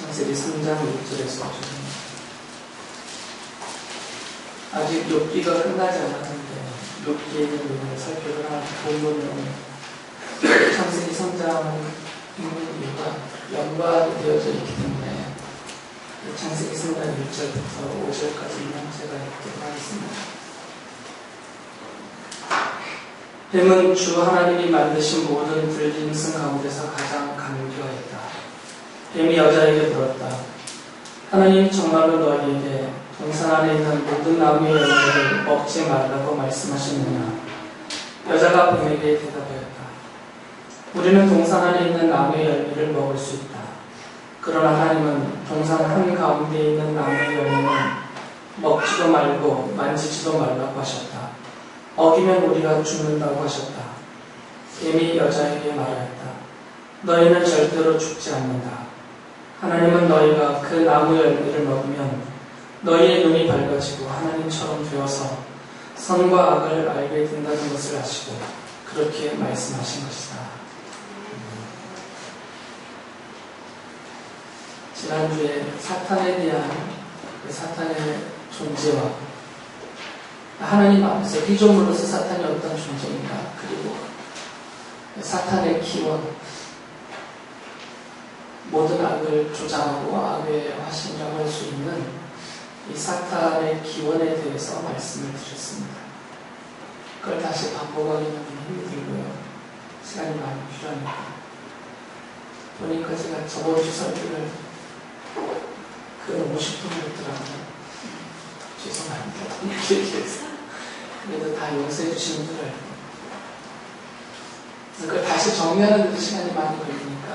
창세기 3장 6절에서 보시면 아직 욥기가 끝나지 않았는데 욥기에 있는 내용을 살펴보나 본문은 창세기 3장 읽는 이유가 연관이 되어져 있기 때문에 창세기 3장 1절부터 5절까지 있는 제가 읽도록 하겠습니다. 뱀은 주 하나님이 만드신 모든 들짐승 가운데서 가장 간교하였다. 뱀이 여자에게 물었다. 하나님이 정말로 너희에게 동산 안에 있는 모든 나무의 열매를 먹지 말라고 말씀하셨느냐? 여자가 뱀에게 대답하였다. 우리는 동산 안에 있는 나무의 열매를 먹을 수 있다. 그러나 하나님은 동산 한가운데 있는 나무의 열매는 먹지도 말고 만지지도 말라고 하셨다. 어기면 우리가 죽는다고 하셨다. 뱀이 여자에게 말하였다. 너희는 절대로 죽지 않는다. 하나님은 너희가 그 나무 열매를 먹으면 너희의 눈이 밝아지고 하나님처럼 되어서 선과 악을 알게 된다는 것을 아시고 그렇게 말씀하신 것이다. 지난주에 사탄에 대한 사탄의 존재와 하나님 앞에서 피조물로서 사탄이 어떤 존재인가, 그리고 사탄의 기원, 모든 악을 조장하고 악의 화신이라고 할 수 있는 이 사탄의 기원에 대해서 말씀을 드렸습니다. 그걸 다시 반복하기는 힘이 들고요. 시간이 많이 필요하니까. 보니까 제가 저번 주 설교를 그 50분을 했더라고요. 죄송합니다. 그래도 다 용서해 주시는 줄 알고. 그걸 다시 정리하는 데도 시간이 많이 걸리니까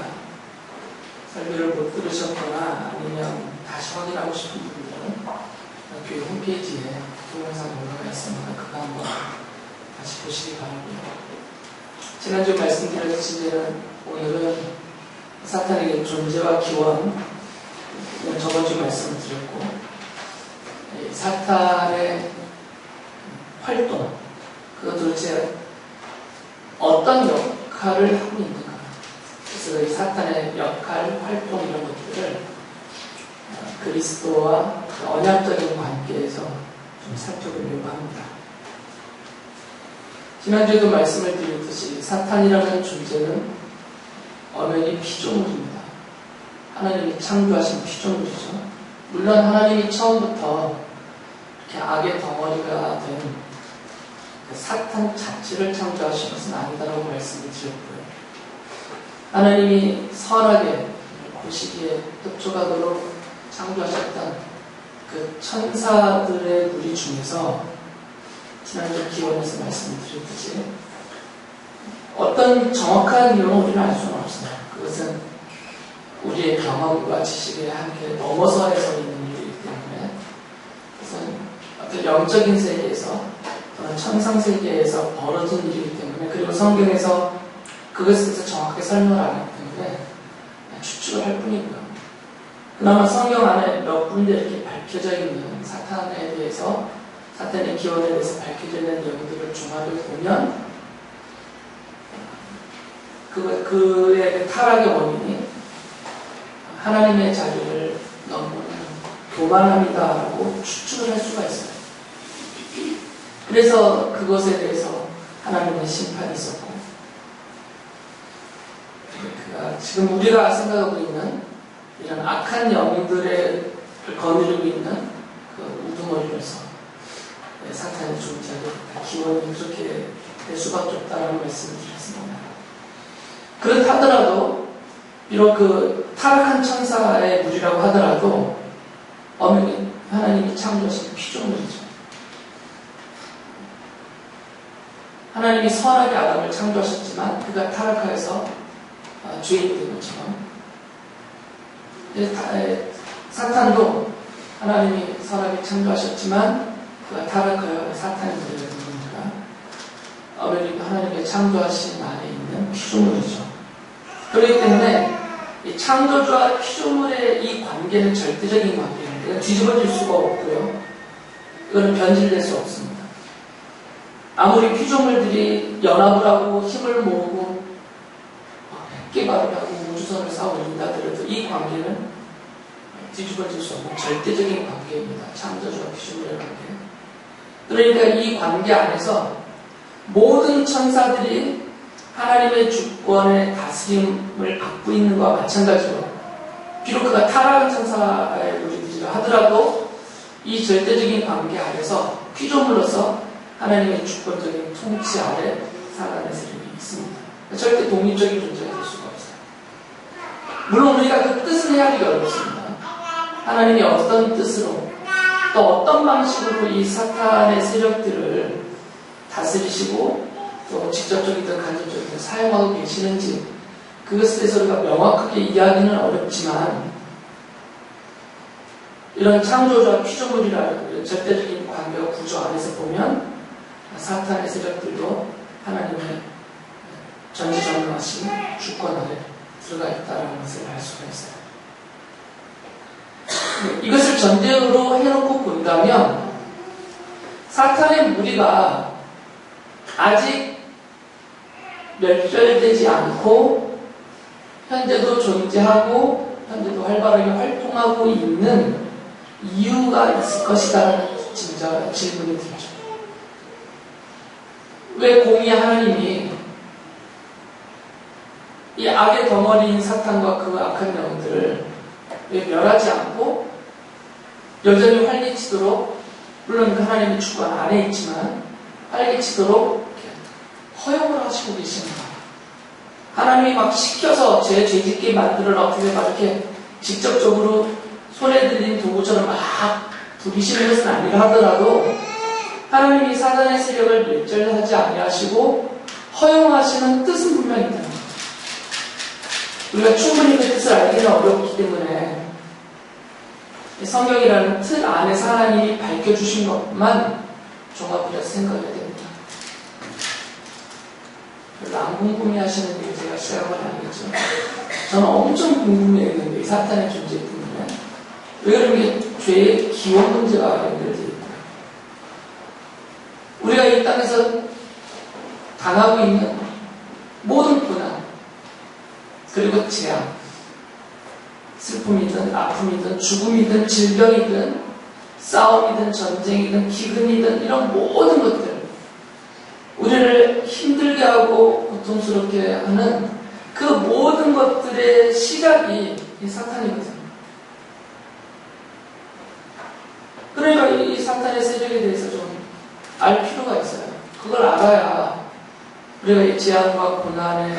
설교를 못 들으셨거나 아니면 다시 확인하고 싶은 분들은 교회 홈페이지에 동영상 올라가 있으니까 그거 한번 다시 보시기 바라고요. 지난주 말씀드렸듯이 오늘은 사탄의 존재와 기원, 저번주 말씀을 드렸고, 사탄의 활동, 그것 도대체 어떤 역할을 하고 있는가. 그래서 이 사탄의 역할, 활동 이런 것들을 그리스도와 언약적인 관계에서 좀 살펴보려고 합니다. 지난주에도 말씀을 드렸듯이 사탄이라는 존재는 엄연히 피조물입니다. 하나님이 창조하신 피조물이죠. 물론 하나님이 처음부터 이렇게 악의 덩어리가 된 사탄 자체를 창조하신 것은 아니다라고 말씀을 드렸고요. 하나님이 선하게 보시기에 흡족하도록 창조하셨던 그 천사들의 무리 중에서 지난주 기원에서 말씀을 드렸듯이 어떤 정확한 이유는 우리는 알 수는 없어요. 그것은 우리의 경험과 지식에 함께 넘어서 해서 있는 일이기 때문에, 그것은 어떤 영적인 세계에서 또는 천상 세계에서 벌어진 일이기 때문에, 그리고 성경에서 그것에 대해서 정확하게 설명을 안 하기 때문에 추측을 할 뿐이고요. 그나마 성경 안에 몇 군데 이렇게 밝혀져 있는 사탄에 대해서, 사탄의 기원에 대해서 밝혀져 있는 내용들을 종합해 보면 그의 타락의 원인이 하나님의 자리를 넘는 교만함이다라고 추측을 할 수가 있어요. 그래서 그것에 대해서 하나님의 심판이 있었고, 지금 우리가 생각하고 있는 이런 악한 영들을 거느리고 있는 그 우두머리로서 사탄의 존재하고 기원이 그렇게 될 수밖에 없다라는 말씀을 드렸습니다. 그렇다 하더라도, 비록 그 타락한 천사의 무리라고 하더라도 엄연히 하나님이 창조하신 피조물이죠. 하나님이 선하게 아담을 창조하셨지만 그가 타락하여서 죄인이 된 것처럼, 사탄도 하나님이 선하게 창조하셨지만 그가 타락하여 사탄의 무리가 된 겁니다. 엄연히 하나님의 창조하신 안에 있는 피조물이죠. 그렇기 때문에 이 창조주와 피조물의 이 관계는 절대적인 관계인데 뒤집어질 수가 없고요. 이거는 변질될 수 없습니다. 아무리 피조물들이 연합을 하고 힘을 모으고 100개 발을 하고 우주선을 쌓아 올린다 하더라도 이 관계는 뒤집어질 수 없는 절대적인 관계입니다. 창조주와 피조물의 관계. 그러니까 이 관계 안에서 모든 천사들이 하나님의 주권의 다스림을 갖고 있는 것과 마찬가지로 비록 그가 타락한 천사의 무리들이라 하더라도 이 절대적인 관계 아래서 피조물로서 하나님의 주권적인 통치 아래 살아가는 세력이 있습니다. 절대 독립적인 존재가 될 수가 없어요. 물론 우리가 그 뜻을 헤아리기 어렵습니다. 하나님이 어떤 뜻으로 또 어떤 방식으로 이 사탄의 세력들을 다스리시고 또 직접적이든 간접적이든 사용하고 계시는지 그것에 대해서 우리가 명확하게 이해하기는 어렵지만 이런 창조주와 피조물이라는 절대적인 관계와 구조 안에서 보면 사탄의 세력들도 하나님의 전지전능하신 주권 아래 들어가 있다는 것을 알 수가 있어요. 이것을 전제로 해놓고 본다면 사탄의 무리가 아직 멸절되지 않고 현재도 존재하고 현재도 활발하게 활동하고 있는 이유가 있을 것이라는 질문이 들죠. 왜 공의 하나님이 이 악의 덩어리인 사탄과 그 악한 영들을 왜 멸하지 않고 여전히 활개치도록, 물론 하나님의 주권 안에 있지만 활개치도록 허용을 하시고 계십니다. 하나님이 막 시켜서 죄짓게 만들어 어떻게 막 이렇게 직접적으로 손에 들린 도구처럼 막 부리시는 것은 아니라 하더라도 하나님이 사단의 세력을 멸절하지 아니하시고 허용하시는 뜻은 분명히 있다는 거예요. 우리가 충분히 그 뜻을 알기는 어렵기 때문에 성경이라는 틀 안에서 하나님이 밝혀주신 것만 종합해서 생각해야 됩니다. 별로 안 궁금해하시는 게 제가 시작은 아니겠죠. 저는 엄청 궁금해했는데 이 사탄의 존재 때문에 왜 그런 게 죄의 기원 문제가 연결되어 있고요. 우리가 이 땅에서 당하고 있는 모든 고난 그리고 재앙, 슬픔이든 아픔이든 죽음이든 질병이든 싸움이든 전쟁이든 기근이든 이런 모든 것들, 우리를 힘들게 하고 고통스럽게 하는 그 모든 것들의 시작이 이 사탄이거든요. 그러니까 이 사탄의 세력에 대해서 좀 알 필요가 있어요. 그걸 알아야 우리가 이 재앙과 고난에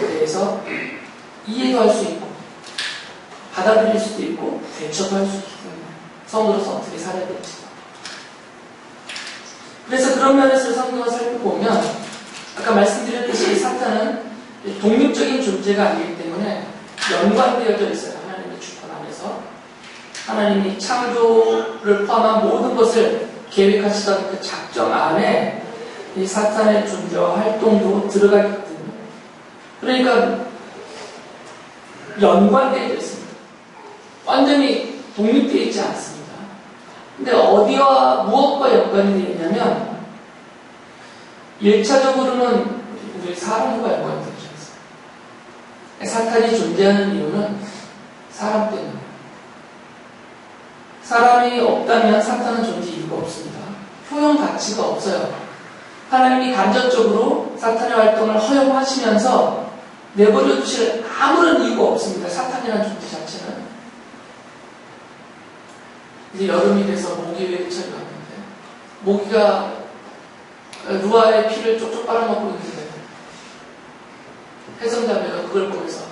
대해서 이해도 할 수 있고 받아들일 수도 있고 대처도 할 수 있기 때문에 성도로서 어떻게 살아야 될지. 그래서 그런 면에서 성경을 살펴보면 아까 말씀드렸듯이 사탄은 독립적인 존재가 아니기 때문에 연관되어져 있어요. 하나님의 주권 안에서 하나님이 창조를 포함한 모든 것을 계획하시던 그 작정 안에 이 사탄의 존재와 활동도 들어가 있거든요. 그러니까 연관되어 있습니다. 완전히 독립되어 있지 않습니다. 근데 어디와 무엇과 연관이 되어 있냐면 1차적으로는 우리 사람과 연관이 되어 있어요. 사탄이 존재하는 이유는 사람 때문에. 사람이 없다면 사탄은 존재 이유가 없습니다. 효용 가치가 없어요. 하나님이 간접적으로 사탄의 활동을 허용하시면서 내버려 두실 아무런 이유가 없습니다. 사탄이라는 존재 자체는. 이제 여름이 돼서 모기 외철이 왔는데 모기가 루아의 피를 쪽쪽 빨아먹고 있는데 해성자매가 그걸 보면서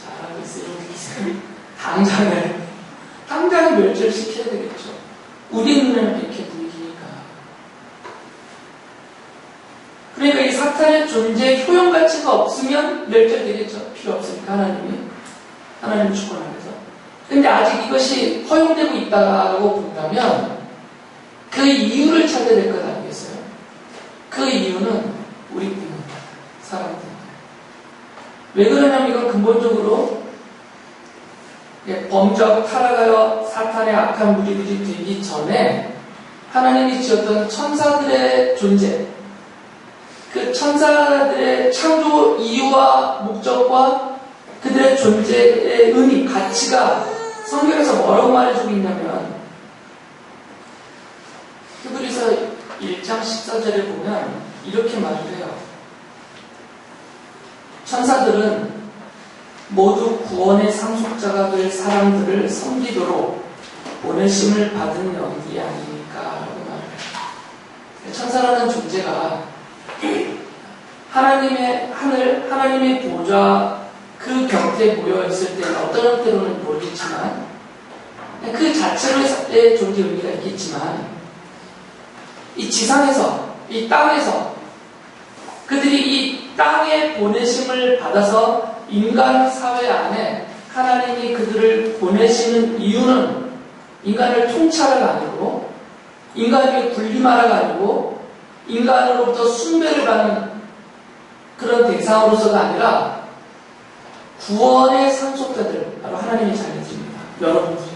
잘하고 있어요. 당장에 멸절시켜야 되겠죠. 우리 눈에는 이렇게 보이니까. 그러니까 이 사탄의 존재에 효용 가치가 없으면 멸절되겠죠. 필요 없으니까 하나님 주권 안에서. 근데 아직 이것이 허용되고 있다고 본다면 그 이유를 찾아야 될 것 아니겠어요? 그 이유는 우리 때문입니다. 사람 때문에. 왜 그러냐면 이건 근본적으로 범죄하고 타락하여 사탄의 악한 무리들이 되기 전에 하나님이 지었던 천사들의 존재, 그 천사들의 창조 이유와 목적과 그들의 존재의 의미, 가치가 성경에서 뭐라고 말해주고 있냐면 히브리서 1장 14절에 보면 이렇게 말을 해요. 천사들은 모두 구원의 상속자가 될 사람들을 섬기도록 보내심을 받은 영이 아니니까 라고 말을 해요. 천사라는 존재가 하나님의 하늘, 하나님의 보좌 그 곁에 모여있을 때는 어떤 형태로는 모르겠지만 그 자체로의 존재 의미가 있겠지만 이 지상에서, 이 땅에서 그들이 이 땅에 보내심을 받아서 인간 사회 안에 하나님이 그들을 보내시는 이유는 인간을 통찰하가 아니고 인간에게 군림하라가 아니고 인간으로부터 숭배를 받는 그런 대상으로서가 아니라 구원의 상속자들, 바로 하나님의 자녀들입니다. 여러분들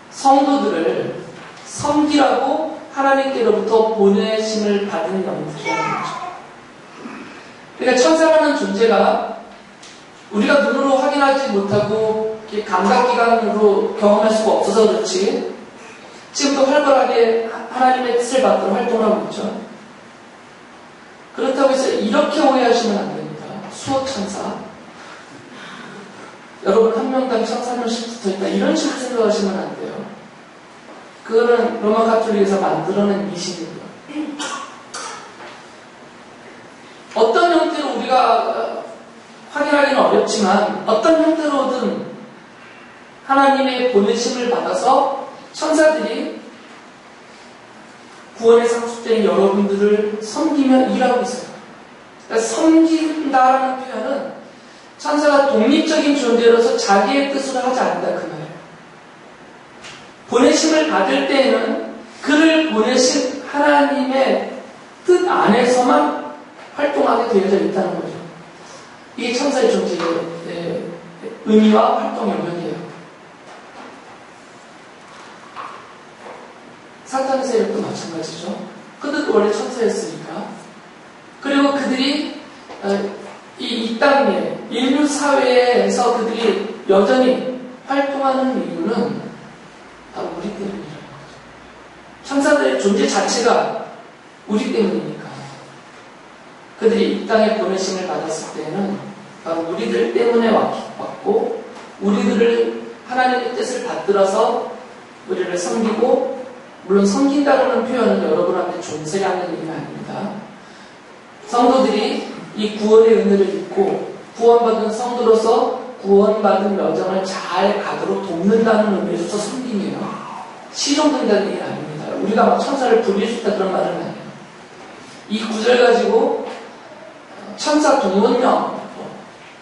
성도들을 섬기라고 하나님께로부터 보내심을 받은 영들이라는 거죠. 그러니까 천사라는 존재가 우리가 눈으로 확인하지 못하고 감각기관으로 경험할 수가 없어서 그렇지 지금도 활발하게 하나님의 뜻을 받도록 활동하고 있죠. 그렇다고 해서 이렇게 오해하시면 안 됩니다. 수호 천사. 여러분 한 명당 1,400명씩 붙어있다. 이런 식으로 생각하시면 안 돼요. 그거는 로마 가톨릭에서 만들어낸 미신입니다. 어떤 형태로 우리가 확인하기는 어렵지만 어떤 형태로든 하나님의 보내심을 받아서 천사들이 구원의 상속자인 여러분들을 섬기며 일하고 있어요. 그러니까 섬긴다라는 표현은 천사가 독립적인 존재로서 자기의 뜻으로 하지 않는다 그 말이에요. 보내심을 받을 때에는 그를 보내신 하나님의 뜻 안에서만 활동하게 되어져 있다는 거죠. 이게 천사의 존재의 의미와 활동 영역이에요. 사탄의 세력도 마찬가지죠. 그들도 원래 천사였으니까. 그리고 그들이 이 땅 위에 인류 사회에서 그들이 여전히 활동하는 이유는 바로 우리 때문이라는 거죠. 천사들의 존재 자체가 우리 때문이니까. 그들이 이 땅에 보내심을 받았을 때는 바로 우리들 때문에 왔고 우리들을 하나님의 뜻을 받들어서 우리를 섬기고 물론 섬긴다는 표현은 여러분 앞에 존재하는 의미는 아닙니다. 성도들이 이 구원의 은혜를 입고 구원받은 성도로서 구원받은 여정을 잘 가도록 돕는다는 의미에서 섬김이에요. 시종된다는 얘기는 아닙니다. 우리가 막 천사를 불릴 수 있다 그런 말은 아니에요. 이 구절 가지고 천사 동원령,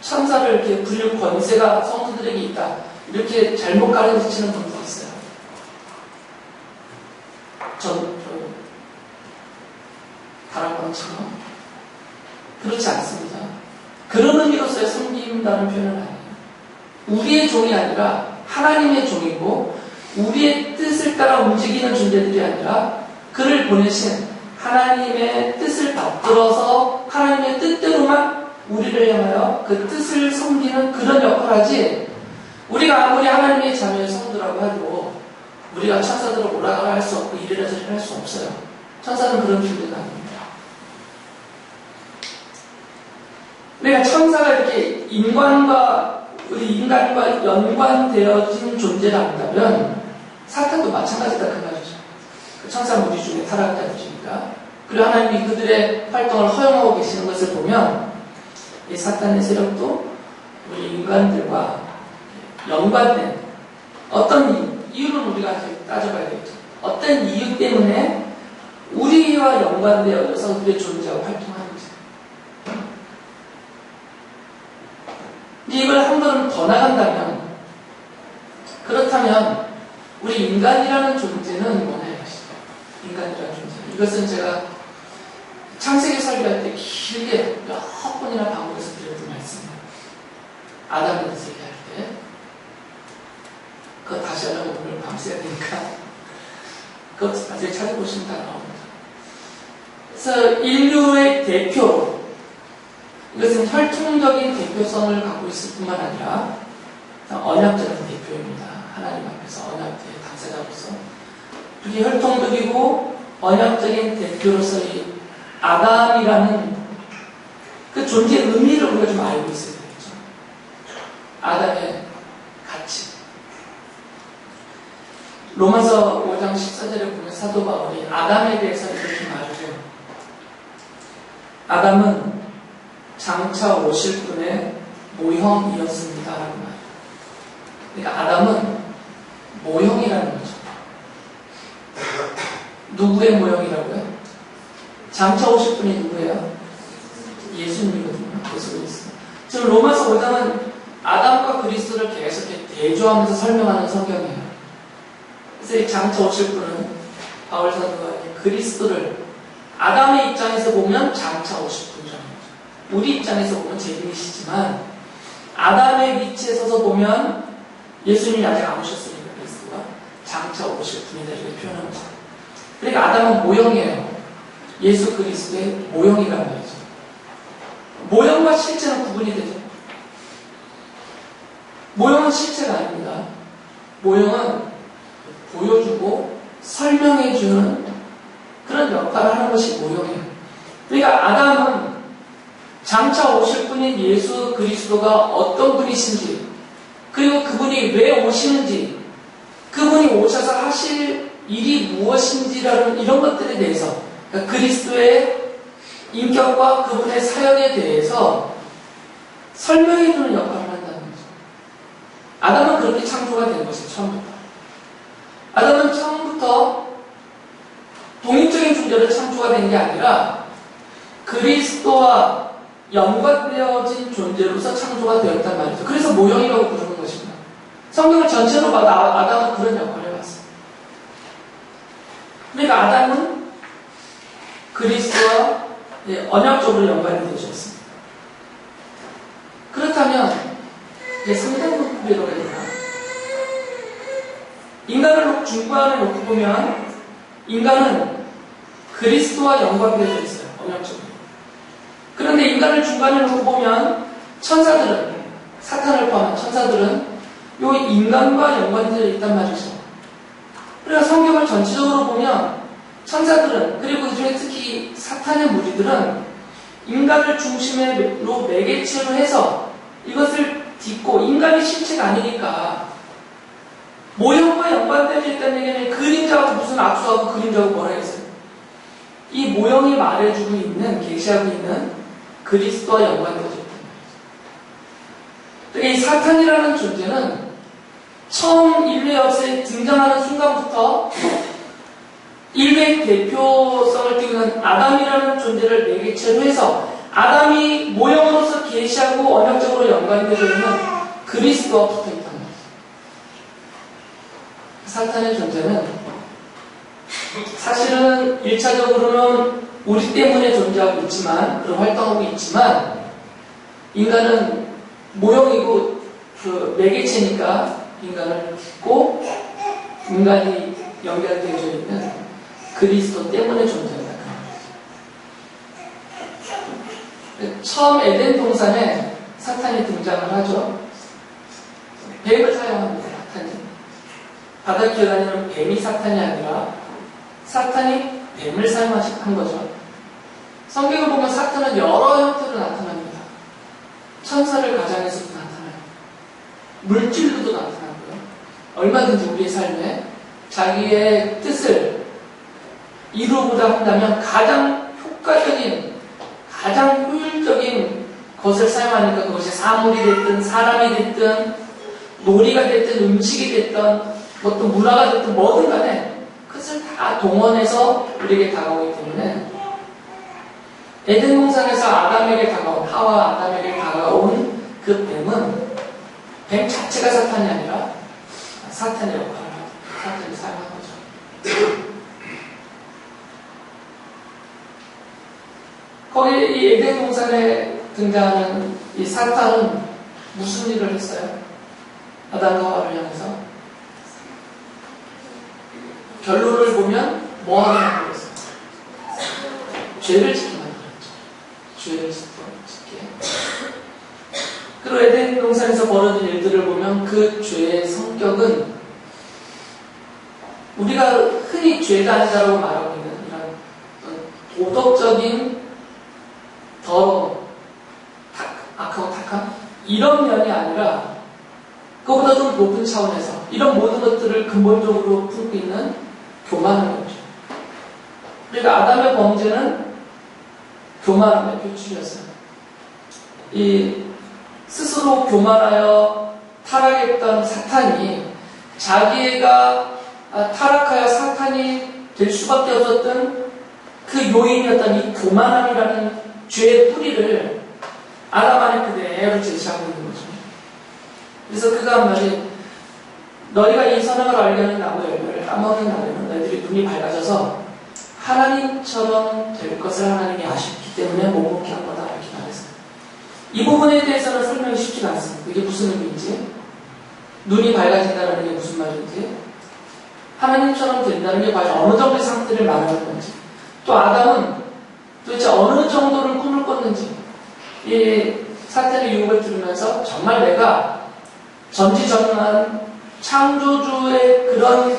천사를 이렇게 불릴 권세가 성도들에게 있다. 이렇게 잘못 가르치는 분도 있어요. 다락방처럼. 그렇지 않습니다. 그런 의미로서의 섬긴다는 표현은 아니에요. 우리의 종이 아니라 하나님의 종이고 우리의 뜻을 따라 움직이는 존재들이 아니라 그를 보내신 하나님의 뜻을 받들어서 하나님의 뜻대로만 우리를 향하여 그 뜻을 섬기는 그런 역할을 하지 우리가 아무리 하나님의 자녀의 성도라고 해도 우리가 천사들을 오라가라 할 수 없고 이래라 저래라 할 수 없어요. 천사는 그런 존재가 아닙니다. 그러니까 천사가 이렇게 우리 인간과 연관되어진 존재라 한다면 사탄도 마찬가지다 그 말이죠. 그 천사 무리 중에 타락한 자들이니까. 그리고 하나님이 그들의 활동을 허용하고 계시는 것을 보면 이 사탄의 세력도 우리 인간들과 연관된 어떤 이유는 우리가 따져봐야겠죠. 어떤 이유 때문에 우리와 연관되어져서 그들의 존재하고 활동하는지. 이걸 한 걸음 더 나간다면 그렇다면 우리 인간이라는 존재는 뭐냐 이것이죠. 인간이라는 존재. 이것은 제가 창세기 설교할 때 길게 몇 번이나 반복해서 드렸던 말씀입니다. 아담에 대해서 얘기할 때 그거 다시 하려면 오늘 밤새야 되니까 그것 나중에 찾아보시면 다 나옵니다. 그래서 인류의 대표 이것은 혈통적인 대표성을 갖고 있을 뿐만 아니라 언약적인 대표입니다. 그래서 언약의 당사자로서 그게 혈통적이고 언약적인 대표로서 이 아담이라는 그 존재의 의미를 우리가 좀 알고 있어야 되겠죠. 아담의 가치. 로마서 5장 14절에 보면 사도 바울이 아담에 대해서 이렇게 말을 해요. 아담은 장차 오실 분의 모형이었습니다. 라고 말해요. 그러니까 아담은 모형이라는 거죠. 누구의 모형이라고요? 장차 오실 분이 누구예요? 예수님이거든요. 예수 그리스도. 지금 로마서 5장은 아담과 그리스도를 계속 이렇게 대조하면서 설명하는 성경이에요. 그래서 이 장차 오실 분은 바울 사도가 그리스도를 아담의 입장에서 보면 장차 오실 분이라는 거죠. 우리 입장에서 보면 재림이시지만 아담의 위치에 서서 보면 예수님이 아직 안 오셨으니까 그리스도가 장차 오실 분이다 이렇게 표현합니다. 그러니까 아담은 모형이에요. 예수 그리스도의 모형이라는 거죠. 모형과 실체는 구분이 되죠. 모형은 실체가 아닙니다. 모형은 보여주고 설명해주는 그런 역할을 하는 것이 모형이에요. 그러니까 아담은 장차 오실 분인 예수 그리스도가 어떤 분이신지, 그리고 그분이 왜 오시는지, 그분이 오셔서 하실 일이 무엇인지라는 이런 것들에 대해서, 그러니까 그리스도의 인격과 그분의 사역에 대해서 설명해주는 역할을 한다는 거죠. 아담은 그렇게 창조가 된 것이 처음부터. 아담은 처음부터 독립적인 존재로 창조가 된 게 아니라 그리스도와 연관되어진 존재로서 창조가 되었단 말이죠. 그래서 모형이라고 부르는 것입니다. 성경을 전체로 봐도 아담은 그런 역할을 해왔어요. 그러니까 아담은 그리스도와 언약적으로 연관이 되셨습니다. 그렇다면 이게 상당 부분이라고 해야 되나? 인간을 중간에 놓고 보면 인간은 그리스도와 연관되어 있어요. 언약적으로. 그런데 인간을 중간에 놓고 보면 천사들은, 사탄을 포함한 천사들은 이 인간과 연관되어 있단 말이죠. 그래서 성경을 전체적으로 보면 천사들은, 그리고 그 중에 특히 사탄의 무리들은 인간을 중심으로 매개체로 해서 이것을 딛고, 인간이 실체가 아니니까 모형과 연관되어 있다는 얘기는 그림자하고 무슨 악수하고 그림자하고 뭐라 했어요? 이 모형이 말해주고 있는, 계시하고 있는 그리스도와 연관되어 있다는 거죠. 이 사탄이라는 존재는 처음 인류 역사에 등장하는 순간부터 인류의 대표성을 띠는 아담이라는 존재를 매개체로 해서 아담이 모형으로서 계시하고 언약적으로 연관되어 있는 그리스도와 붙어 있다는 거죠. 사탄의 존재는 사실은 1차적으로는 우리 때문에 존재하고 있지만, 그런 활동하고 있지만, 인간은 모형이고 그 매개체니까 인간을 믿고 인간이 연결되어 있는 그리스도 때문에 존재한다. 처음 에덴 동산에 사탄이 등장을 하죠. 뱀을 사용합니다. 사탄이. 바닥 기어다니는 뱀이 사탄이 아니라 사탄이 뱀을 사용한 거죠. 성경을 보면 사탄은 여러 형태로 나타납니다. 천사를 가장해서도 나타나요. 물질로도 나타나고요. 얼마든지 우리의 삶에 자기의 뜻을 이루고자 한다면 가장 효과적인, 가장 효율적인 것을 사용하니까 그것이 사물이 됐든 사람이 됐든 놀이가 됐든 음식이 됐든 어떤 문화가 됐든 뭐든 간에 그것을 다 동원해서 우리에게 다가오기 때문에 에덴 동산에서 아담에게 다가온, 하와 아담에게 다가온 그 뱀은 뱀 자체가 사탄이 아니라 사탄의 역할을 하고 사탄이 사용한 거죠. 거기 이 에덴 동산에 등장하는 이 사탄은 무슨 일을 했어요? 아담과 하와를 향해서 결론을 보면 뭐 하게 만들었어요? 죄를 짓게 만들었죠. 죄를 짓게. 그리고 에덴 동산에서 벌어진 일들을 보면 그 죄의 성격은 우리가 흔히 죄가 아니다라고 말하고 있는 이런 도덕적인 더러움, 악하고 탁함 이런 면이 아니라 그거보다 좀 높은 차원에서 이런 모든 것들을 근본적으로 품고 있는 교만한 거죠. 그러니까 아담의 범죄는 교만함의 표출이었어요. 이 스스로 교만하여 타락했던 사탄이 자기가 타락하여 사탄이 될 수밖에 없었던 그 요인이었던 이 교만함이라는 죄의 뿌리를 아담 안에 그대로 제시하고 있는 거죠. 그래서 그가 한 말이 너희가 이 선악을 알게 하는 나무 열매를 따먹는 날에는 너희들이 눈이 밝아져서 하나님처럼 될 것을 하나님이 아셨기 때문에 못 먹게 한 거다 이렇게 말했어요. 이 부분에 대해서는 설명이 쉽지가 않습니다. 이게 무슨 의미인지, 눈이 밝아진다는 게 무슨 말인지, 하나님처럼 된다는 게 과연 어느 정도의 상태를 말하는 건지, 또 아담은 도대체 어느 정도를 꿈을 꿨는지, 이 사탄의 유혹을 들으면서 정말 내가 전지전능한 창조주의 그런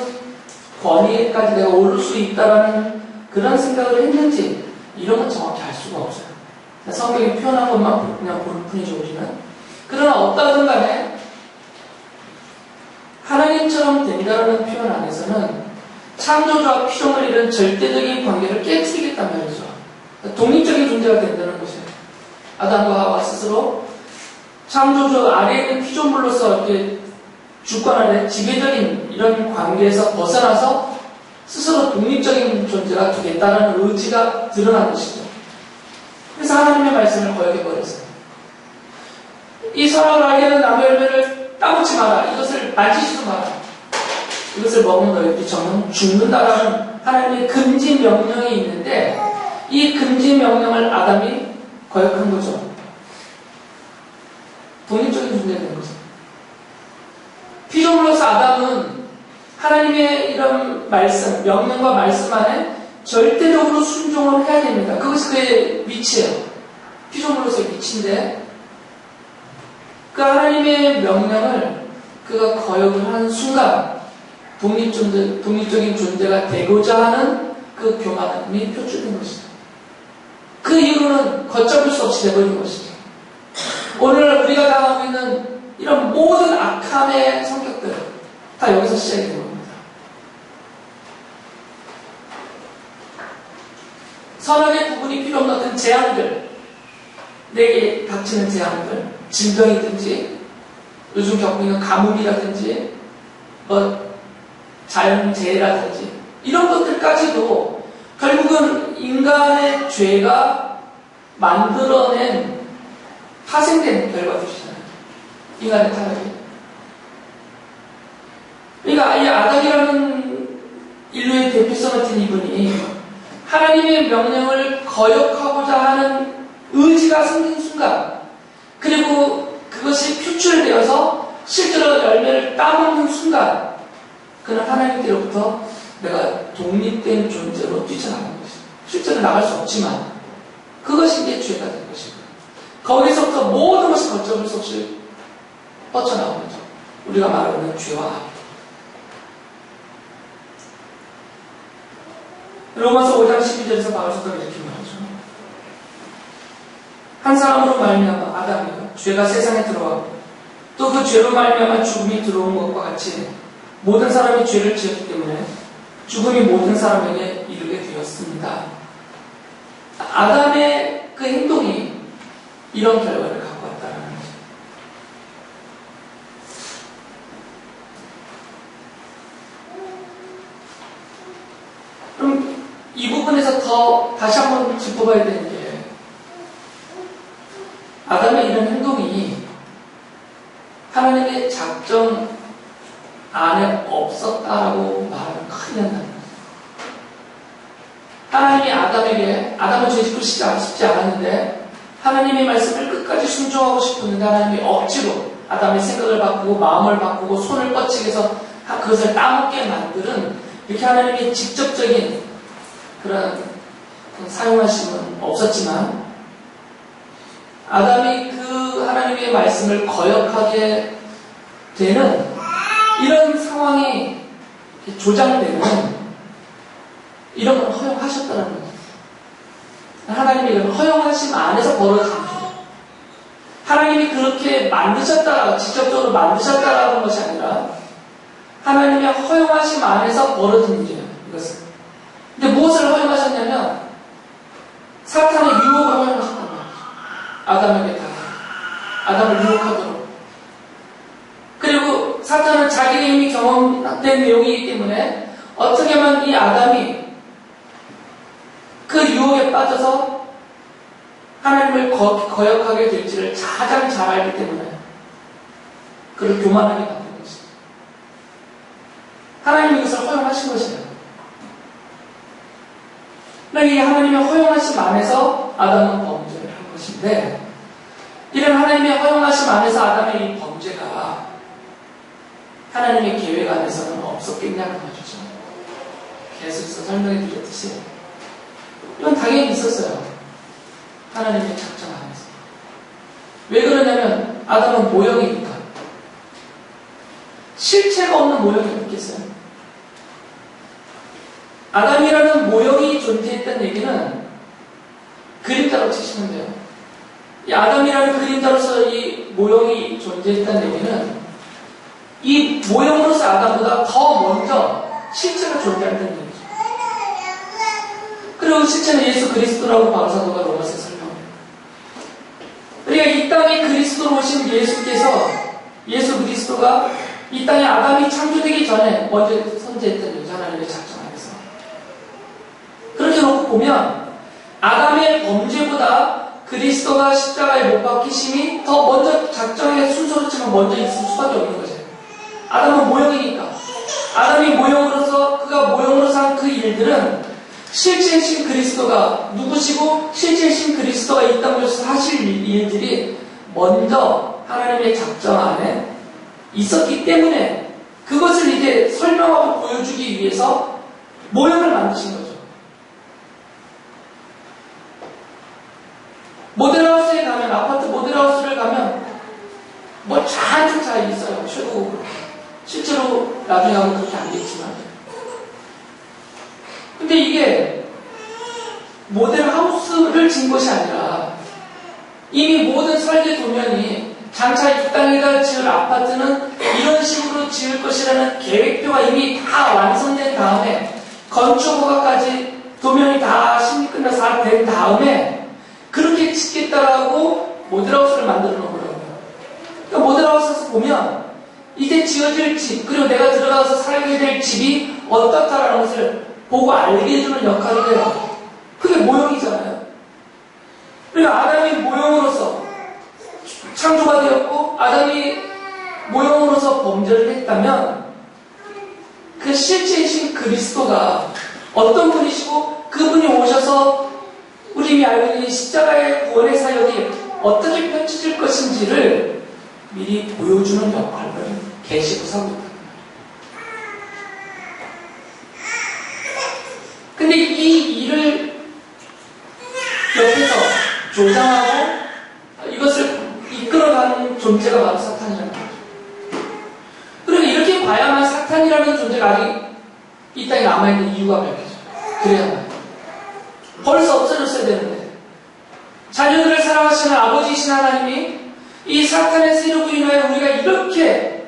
권위까지 내가 오를 수 있다라는 그런 생각을 했는지 이런 건 정확히 알 수가 없어요. 성경이 표현한 것만 그냥 보는 뿐이죠, 우리는. 그러나 어떠든 간에 하나님처럼 된다라는 표현 안에서는 창조주와 피조물 이런 절대적인 관계를 깨트리겠단 말이죠. 독립적인 존재가 된다는 것이에요. 아담과 하와 스스로 창조주 아래에 있는 피조물로서 이렇게 주권 아래 지배적인 이런 관계에서 벗어나서 스스로 독립적인 존재가 되겠다는 의지가 드러난 것이죠. 그래서 하나님의 말씀을 거역해버렸어요. 이 선악을 알게 하는 나무 열매를 따먹지 마라. 이것을 만지지도 마라. 이것을 먹으면 너희들이 정녕 죽는다라는 하나님의 금지 명령이 있는데 이 금지 명령을 아담이 거역한 거죠. 독립적인 존재가 된 거죠. 피조물로서 아담은 하나님의 이런 말씀, 명령과 말씀 안에 절대적으로 순종을 해야 됩니다. 그것이 그의 위치예요. 피조물로서의 위치인데 그 하나님의 명령을 그가 거역을 하는 순간 독립적인 존재가 되고자 하는 그 교만함이 표출된 것이죠. 그 이유로는 걷잡을 수 없이 되버린 것이죠. 오늘 우리가 당하고 있는 이런 모든 악함의 성격들 다 여기서 시작이 된 겁니다. 선악의 구분이 필요 없는 어떤 재앙들, 내게 닥치는 재앙들, 질병이든지 요즘 겪고 있는 가뭄이라든지 자연재해라든지 이런 것들까지도 결국은 인간의 죄가 만들어낸 파생된 결과들이잖아요. 인간의 타락이. 그러니까 이 아담이라는 인류의 대표성 같은 이분이 하나님의 명령을 거역하고자 하는 의지가 생긴 순간, 그리고 그것이 표출되어서 실제로 열매를 따먹는 순간, 그는 하나님께로부터 내가 독립된 존재로 뛰쳐나간 것이죠. 실제로 나갈 수 없지만 그것이 이제 죄가 된 것이고, 거기서부터 모든 것이 걷잡을 수 없이 뻗쳐나온 거죠. 우리가 말하는 죄와 악. 로마서 5장 12절에서 바울사도가 이렇게 말하죠. 한 사람으로 말미암아 아담이요 죄가 세상에 들어왔고 또 그 죄로 말미암아 죽음이 들어온 것과 같이 모든 사람이 죄를 지었기 때문에 죽음이 모든 사람에게 이르게 되었습니다. 아담의 그 행동이 이런 결과를 갖고 왔다는 거죠. 그럼 이 부분에서 더 다시 한번 짚어봐야 되는 게, 아담의 이런 행동이 하나님의 작정 안에 없었다라고 말하면 큰일 난다는 거예요. 하나님이 아담을 죄짓고 싶지 않았는데 하나님의 말씀을 끝까지 순종하고 싶었는데 하나님이 억지로 아담의 생각을 바꾸고 마음을 바꾸고 손을 뻗치게 해서 그것을 따먹게 만드는, 이렇게 하나님의 직접적인 그런 사용하심은 없었지만 아담이 그 하나님의 말씀을 거역하게 되는 이런 상황이 조장되는 이런 걸 허용하셨다는 거예요. 하나님이 이건 허용하심 안에서 벌어진 거죠. 하나님이 그렇게 만드셨다, 직접적으로 만드셨다라는 것이 아니라 하나님의 허용하심 안에서 벌어진 일이에요. 이것은. 근데 무엇을 허용하셨냐면 사탄의 유혹을 허용하셨단 말이에요. 아담에게 다. 아담을 유혹하도록. 그리고 사탄은 자기가 이미 경험된 내용이기 때문에 어떻게 하면 이 아담이 그 유혹에 빠져서 하나님을 거역하게 될지를 가장 잘 알기 때문에 그를 교만하게 만든 것이죠. 하나님이 이것을 허용하신 것이에요. 이 하나님의 허용하심 안에서 아담은 범죄를 한 것인데, 이런 하나님의 허용하심 안에서 아담의 이 범죄가 하나님의 계획 안에서는 없었겠냐는 거죠. 계속해서 설명해 드렸듯이 이건 당연히 있었어요. 하나님의 작정 안에서. 왜 그러냐면 아담은 모형이니까. 실체가 없는 모형이 없겠어요. 아담이라는 모형이 존재했다는 얘기는 그림자로 치시면 돼요. 이 아담이라는 그림자로서 이 모형이 존재했다는 얘기는 이 모형으로서 아담보다 더 먼저 실체가 존재한다는 얘기죠. 그리고 실체는 예수 그리스도라고 바울사도가 로마서에 설명합니다. 그러니까 이 땅에 그리스도로 오신 예수 그리스도가 이 땅에 아담이 창조되기 전에 먼저 선재했다는 얘기죠. 하나님의 작정 안에서. 그렇게 놓고 보면 아담의 범죄보다 그리스도가 십자가에 못 박히심이 더 먼저 작정의 순서로 치면 먼저 있을 수밖에 없는 거죠. 아담은 모형이니까. 아담이 모형으로서 그가 모형으로서 한 그 일들은 실제이신 그리스도가 누구시고 실제이신 그리스도가 이 땅에서 하실 일들이 먼저 하나님의 작정 안에 있었기 때문에 그것을 이제 설명하고 보여주기 위해서 모형을 만드신 거죠. 모델하우스에 가면, 아파트 모델하우스를 가면 뭐 잔뜩 잘 있어요. 최고. 실제로 나중에 가면 그렇게 안 되겠지만. 근데 이게 모델하우스를 진 것이 아니라 이미 모든 설계 도면이 장차 이 땅에다 지을 아파트는 이런 식으로 지을 것이라는 계획표가 이미 다 완성된 다음에 건축 허가까지 도면이 다 심리 끝나서 다 된 다음에 그렇게 짓겠다라고 모델하우스를 만들어 놓은 거라고요. 그러니까 모델하우스에서 보면 이제 지어질 집, 그리고 내가 들어가서 살게 될 집이 어떻다라는 것을 보고 알게 해주는 역할을 해요. 그게 모형이잖아요. 그러니까 아담이 모형으로서 창조가 되었고 아담이 모형으로서 범죄를 했다면 그 실제이신 그리스도가 어떤 분이시고 그분이 오셔서 우리 이미 알고 있는 십자가의 구원의 사역이 어떻게 펼쳐질 것인지를 미리 보여주는 역할을 계시고서 합니다. 근데 이 일을 옆에서 조장하고 이것을 이끌어가는 존재가 바로 사탄이라는 거죠. 그러니까 이렇게 봐야만 사탄이라는 존재가 아직 이 땅에 남아있는 이유가 밝혀져요. 그래야만. 벌써 없어졌어야 되는데 자녀들을 사랑하시는 아버지이신 하나님이 이 사탄의 세력으로 인하여 우리가 이렇게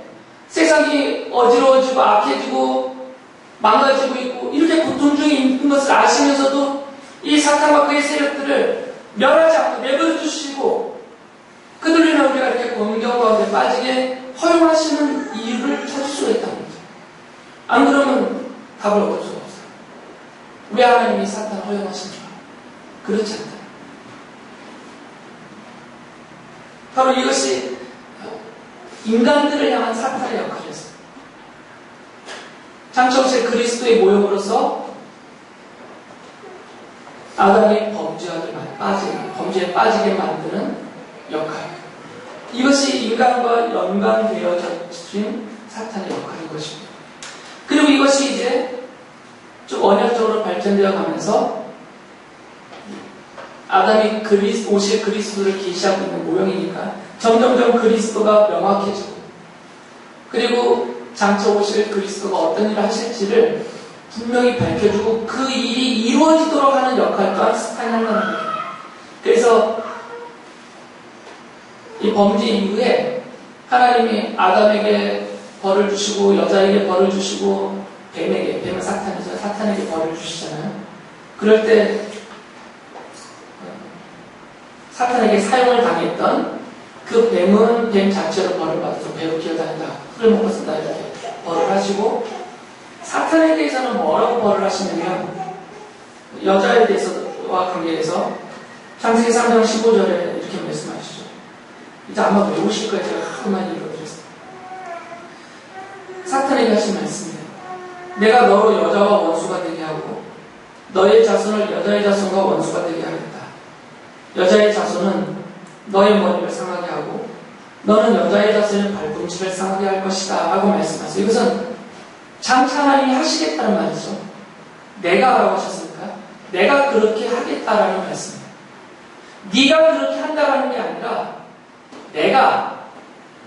세상이 어지러워지고 악해지고 망가지고 있고 이렇게 고통 중에 있는 것을 아시면서도 이 사탄과 그의 세력들을 멸하지 않고 내버려 두시고 그들로 인하여 우리가 이렇게 공경 가운데 빠지게 허용하시는 이유를 찾을 수가 있다는 거죠. 안 그러면 답을 얻을 수가 없어요. 왜 하나님이 사탄을 허용하십니까? 그렇지 않다. 바로 이것이 인간들을 향한 사탄의 역할이었어요. 장처음에 그리스도의 모형으로서 아담이 범죄에 빠지게 만드는 역할. 이것이 인간과 연관되어진 사탄의 역할인 것입니다. 그리고 이것이 이제 좀 원형적으로 발전되어 가면서 아담이 오실 그리스도를 계시하고 있는 모형이니까 점점점 그리스도가 명확해지고 그리고 장차 오실 그리스도가 어떤 일을 하실지를 분명히 밝혀주고 그 일이 이루어지도록 하는 역할 또한 사탄이 한다는 거예요. 그래서 이 범죄 이후에 하나님이 아담에게 벌을 주시고 여자에게 벌을 주시고 뱀은 사탄이죠. 사탄에게 벌을 주시잖아요. 그럴 때 사탄에게 사용을 당했던 그 뱀은 뱀 자체로 벌을 받아서 배로 기어다닌다. 풀을 먹고 쓴다. 이렇게 벌을 하시고 사탄에 대해서는 뭐라고 벌을 하시냐면 여자에 대해서와 관계해서 창세기 3장 15절에 이렇게 말씀하시죠. 이제 아마 외우실 거예요. 제가 하도 많이 읽어드렸어요. 사탄에게 하신 말씀이에요. 내가 너로 여자와 원수가 되게 하고 너의 자손을 여자의 자손과 원수가 되게 하겠다. 여자의 자손은 너의 머리를 상하게 하고 너는 여자의 자손의 발꿈치를 상하게 할 것이다 라고 말씀하세요. 이것은 장차 하나님이 하시겠다는 말이죠. 내가 라고 하셨습니까? 내가 그렇게 하겠다라는 말씀이에요. 네가 그렇게 한다라는 게 아니라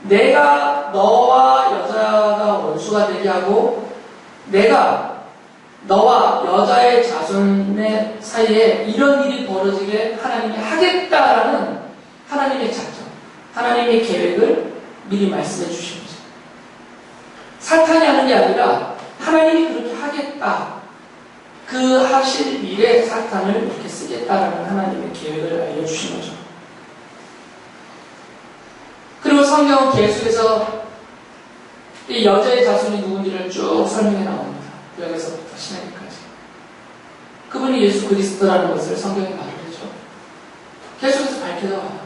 내가 너와 여자가 원수가 되게 하고 내가 너와 여자의 자손의 사이에 이런 일이 벌어지게 하나님이 하겠다라는 하나님의 작전, 하나님의 계획을 미리 말씀해 주신 거죠. 사탄이 하는 게 아니라 하나님이 그렇게 하겠다. 그 하실 일에 사탄을 이렇게 쓰겠다라는 하나님의 계획을 알려주신 거죠. 그리고 성경은 계속해서 이 여자의 자손이 누군지를 쭉 설명해 나옵니다. 여기서부터 신약기까지. 그분이 예수 그리스도라는 것을 성경에 말을 해줘. 계속해서 밝혀나와요.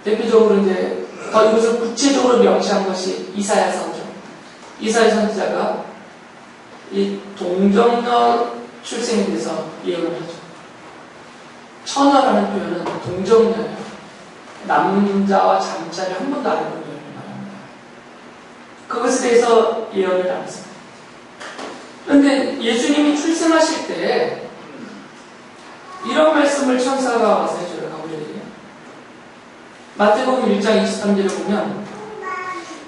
대표적으로 이제 더 이것을 구체적으로 명시한 것이 이사야 선지자. 이사야 선지자가 이 동정녀 출생에 대해서 예언을 하죠. 처녀라는 표현은 동정녀예요. 남자와 잠자리 한 번도 안 해본 여인을 말합니다. 그것에 대해서 예언을 하면서. 그런데 예수님이 출생하실 때 이런 말씀을 천사가 와서 해줘요. 가브리엘이. 마태복음 1장 23절에 보면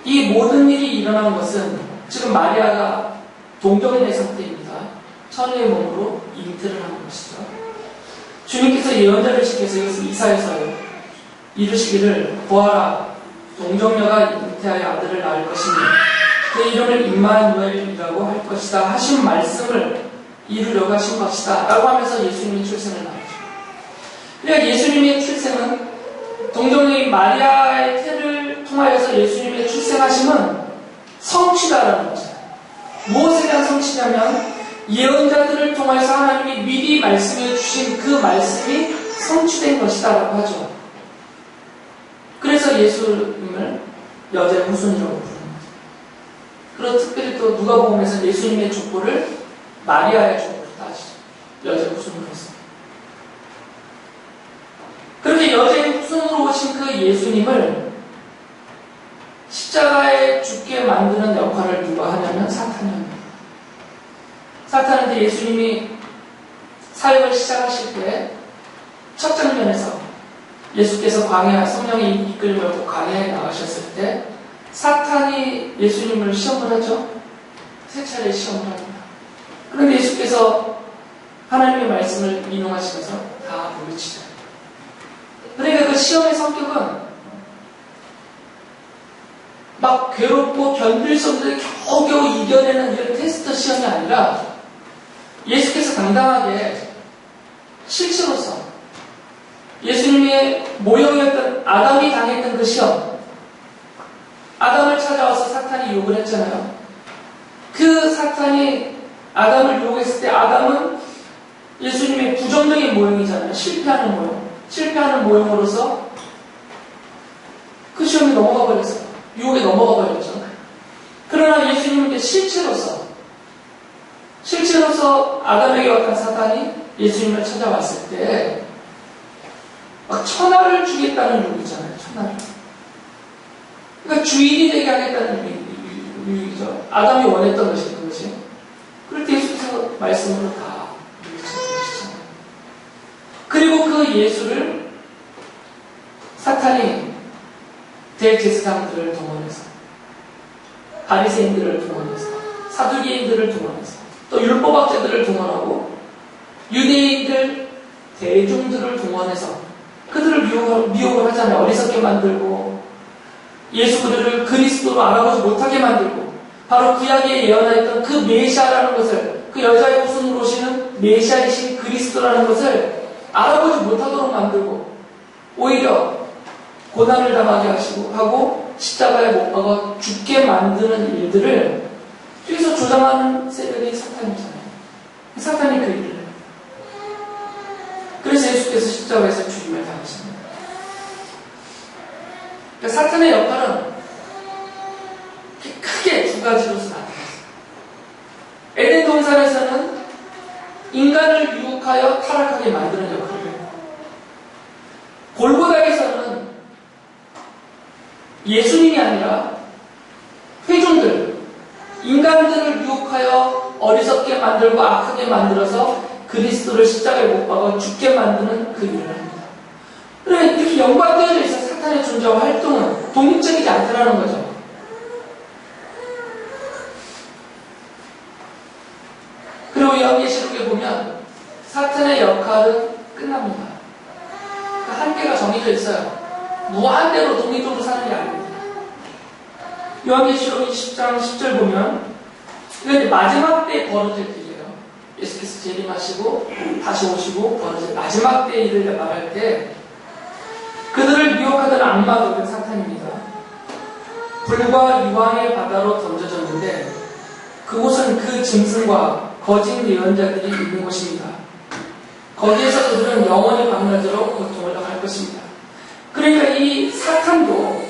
이 모든 일이 일어난 것은 지금 마리아가 동정인의 상태입니다. 처녀의 몸으로 잉태를 하는 것이죠. 주님께서 예언자를 시켜서 이것을 이사야서요. 이르시기를 보아라 동정녀가 잉태하여 아들을 낳을 것이니 그 이름을 임마누엘이라고 할 것이다 하신 말씀을 이루려고 하신 것이다 라고 하면서 예수님의 출생을 말하죠. 그러니까 예수님의 출생은 동정녀인 마리아의 태를 통하여서 예수님의 출생하심은 성취다라는 거죠. 무엇에 대한 성취냐면 예언자들을 통해서 하나님이 미리 말씀해 주신 그 말씀이 성취된 것이다 라고 하죠. 그래서 예수님을 여자의 후손이라고 부르는 거죠. 그리고 특별히 또 누가복음에서 예수님의 족보를 마리아의 족보로 따지죠. 여자의 후손으로서. 그렇게 여자의 후손으로 오신 그 예수님을 십자가에 죽게 만드는 역할을 누가 하냐면 사탄입니다. 사탄한테 예수님이 사역을 시작하실 때 첫 장면에서 예수께서 성령이 이끌며 광야에 나가셨을 때 사탄이 예수님을 시험을 하죠. 세 차례 시험을 합니다. 그런데 예수께서 하나님의 말씀을 인용하시면서 다 물리치죠. 그러니까 그 시험의 성격은 막 괴롭고 견딜 수 없는 겨우겨우 이겨내는 이런 테스트 시험이 아니라 예수께서 당당하게 실체로서 예수님의 모형이었던 아담이 당했던 그 시험, 아담을 찾아와서 사탄이 유혹을 했잖아요. 그 사탄이 아담을 유혹했을 때 아담은 예수님의 부정적인 모형이잖아요. 실패하는 모형으로서 그 시험이 넘어가 버렸어요. 유혹에 넘어가 버렸죠. 그러나 예수님은 실체로서 아담에게 왔던 사탄이 예수님을 찾아왔을 때 막 천하를 주겠다는 유혹이잖아요. 천하를. 그러니까 주인이 되게 하겠다는 유혹이죠. 아담이 원했던 것이 그것이. 그럴 때 예수께서 말씀으로 다 유혹시키시잖아요. 그리고 그 예수를 사탄이 대제사장들을 동원해서 바리새인들을 동원해서, 사두개인들을 동원해서, 또 율법학자들을 동원하고 유대인들 대중들을 동원해서 그들을 미혹을 하잖아요. 어리석게 만들고 예수 그리스도로 알아보지 못하게 만들고, 바로 구약에 예언하였던 그 메시아라는 것을, 그 여자의 후손으로 오시는 메시아이신 그리스도라는 것을 알아보지 못하도록 만들고, 오히려 고난을 당하게 하고 십자가에 못 박아 죽게 만드는 일들을 뒤에서 조장하는 세력이 사탄이잖아요. 사탄이 그 일을 해요. 그래서 예수께서 십자가에서 죽임을 당하십니다. 그러니까 사탄의 역할은 크게 두 가지로서 나타났어요. 에덴 동산에서는 인간을 유혹하여 타락하게 만드는 역할을 해요. 골고다에서는 예수님이 아니라 회중들, 인간들을 유혹하여 어리석게 만들고 악하게 만들어서 그리스도를 십자가에 못 박아 죽게 만드는 그 일을 합니다. 그러면 이렇게 연관되어져 있어 사탄의 존재와 활동은 독립적이지 않다는 거죠. 그리고 요한계시록에 보면 사탄의 역할은 끝납니다. 그 한계가 정해져 있어요. 무한대로 독립적으로 사는 게 아닙니다. 요한계시록 20장 10절 보면 이건 마지막 때에 벌어질 일이에요. 예수께서 재림하시고 다시 오시고 벌어질 마지막 때의 일을 말할 때 그들을 미혹하던 악마가 그 사탄입니다. 불과 유황의 바다로 던져졌는데 그곳은 그 짐승과 거짓 예언자들이 있는 곳입니다. 거기에서 그들은 영원히 밤낮으로 고통을 당할 것입니다. 그러니까 이 사탄도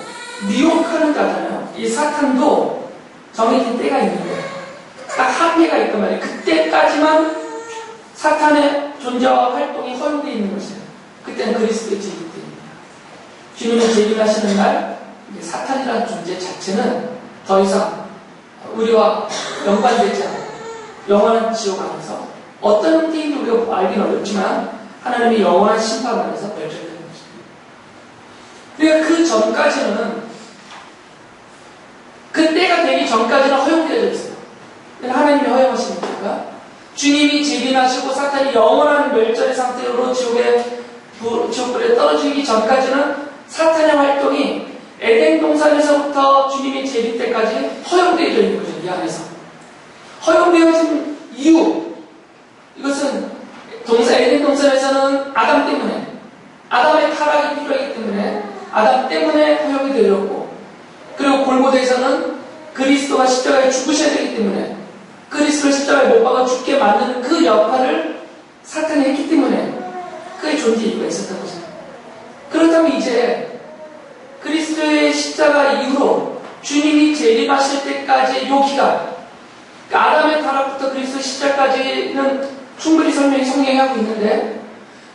미혹하는 자잖아요. 이 사탄도 정해진 때가 있는 거예요. 딱 한계가 있단 말이에요. 그때까지만 사탄의 존재와 활동이 허용되어 있는 것이에요. 그때는 그리스도의 재림 때입니다. 주님이 재림하시는 날 사탄이라는 존재 자체는 더 이상 우리와 연관되지 않고 영원한 지옥 안에서 어떤 형태인지 우리가 알기는 어렵지만 하나님의 영원한 심판 안에서 멸절되는 것입니다. 그러니까 그 전까지는, 그 때가 되기 전까지는 허용되어져 있어요. 하나님이 허용하시니까 주님이 재림하시고 사탄이 영원한 멸절의 상태로 지옥불에 떨어지기 전까지는 사탄의 활동이 에덴 동산에서부터 주님이 재림 때까지 허용되어져 있는 거죠. 이 안에서 허용되어진 이유, 이것은 에덴 동산에서는 아담 때문에, 아담의 타락이 필요하기 때문에 아담 때문에 허용이 되었고, 그리고 골고다에서는 그리스도가 십자가에 죽으셔야 되기 때문에 그리스도를 십자가에 못 박아 죽게 만드는 그 역할을 사탄이 했기 때문에 그의 존재 이유가 있었던 거죠. 그렇다면 이제 그리스도의 십자가 이후로 주님이 재림하실 때까지 이 기간, 그러니까 아담의 타락부터 그리스도 십자가까지는 충분히 성경이 하고 있는데,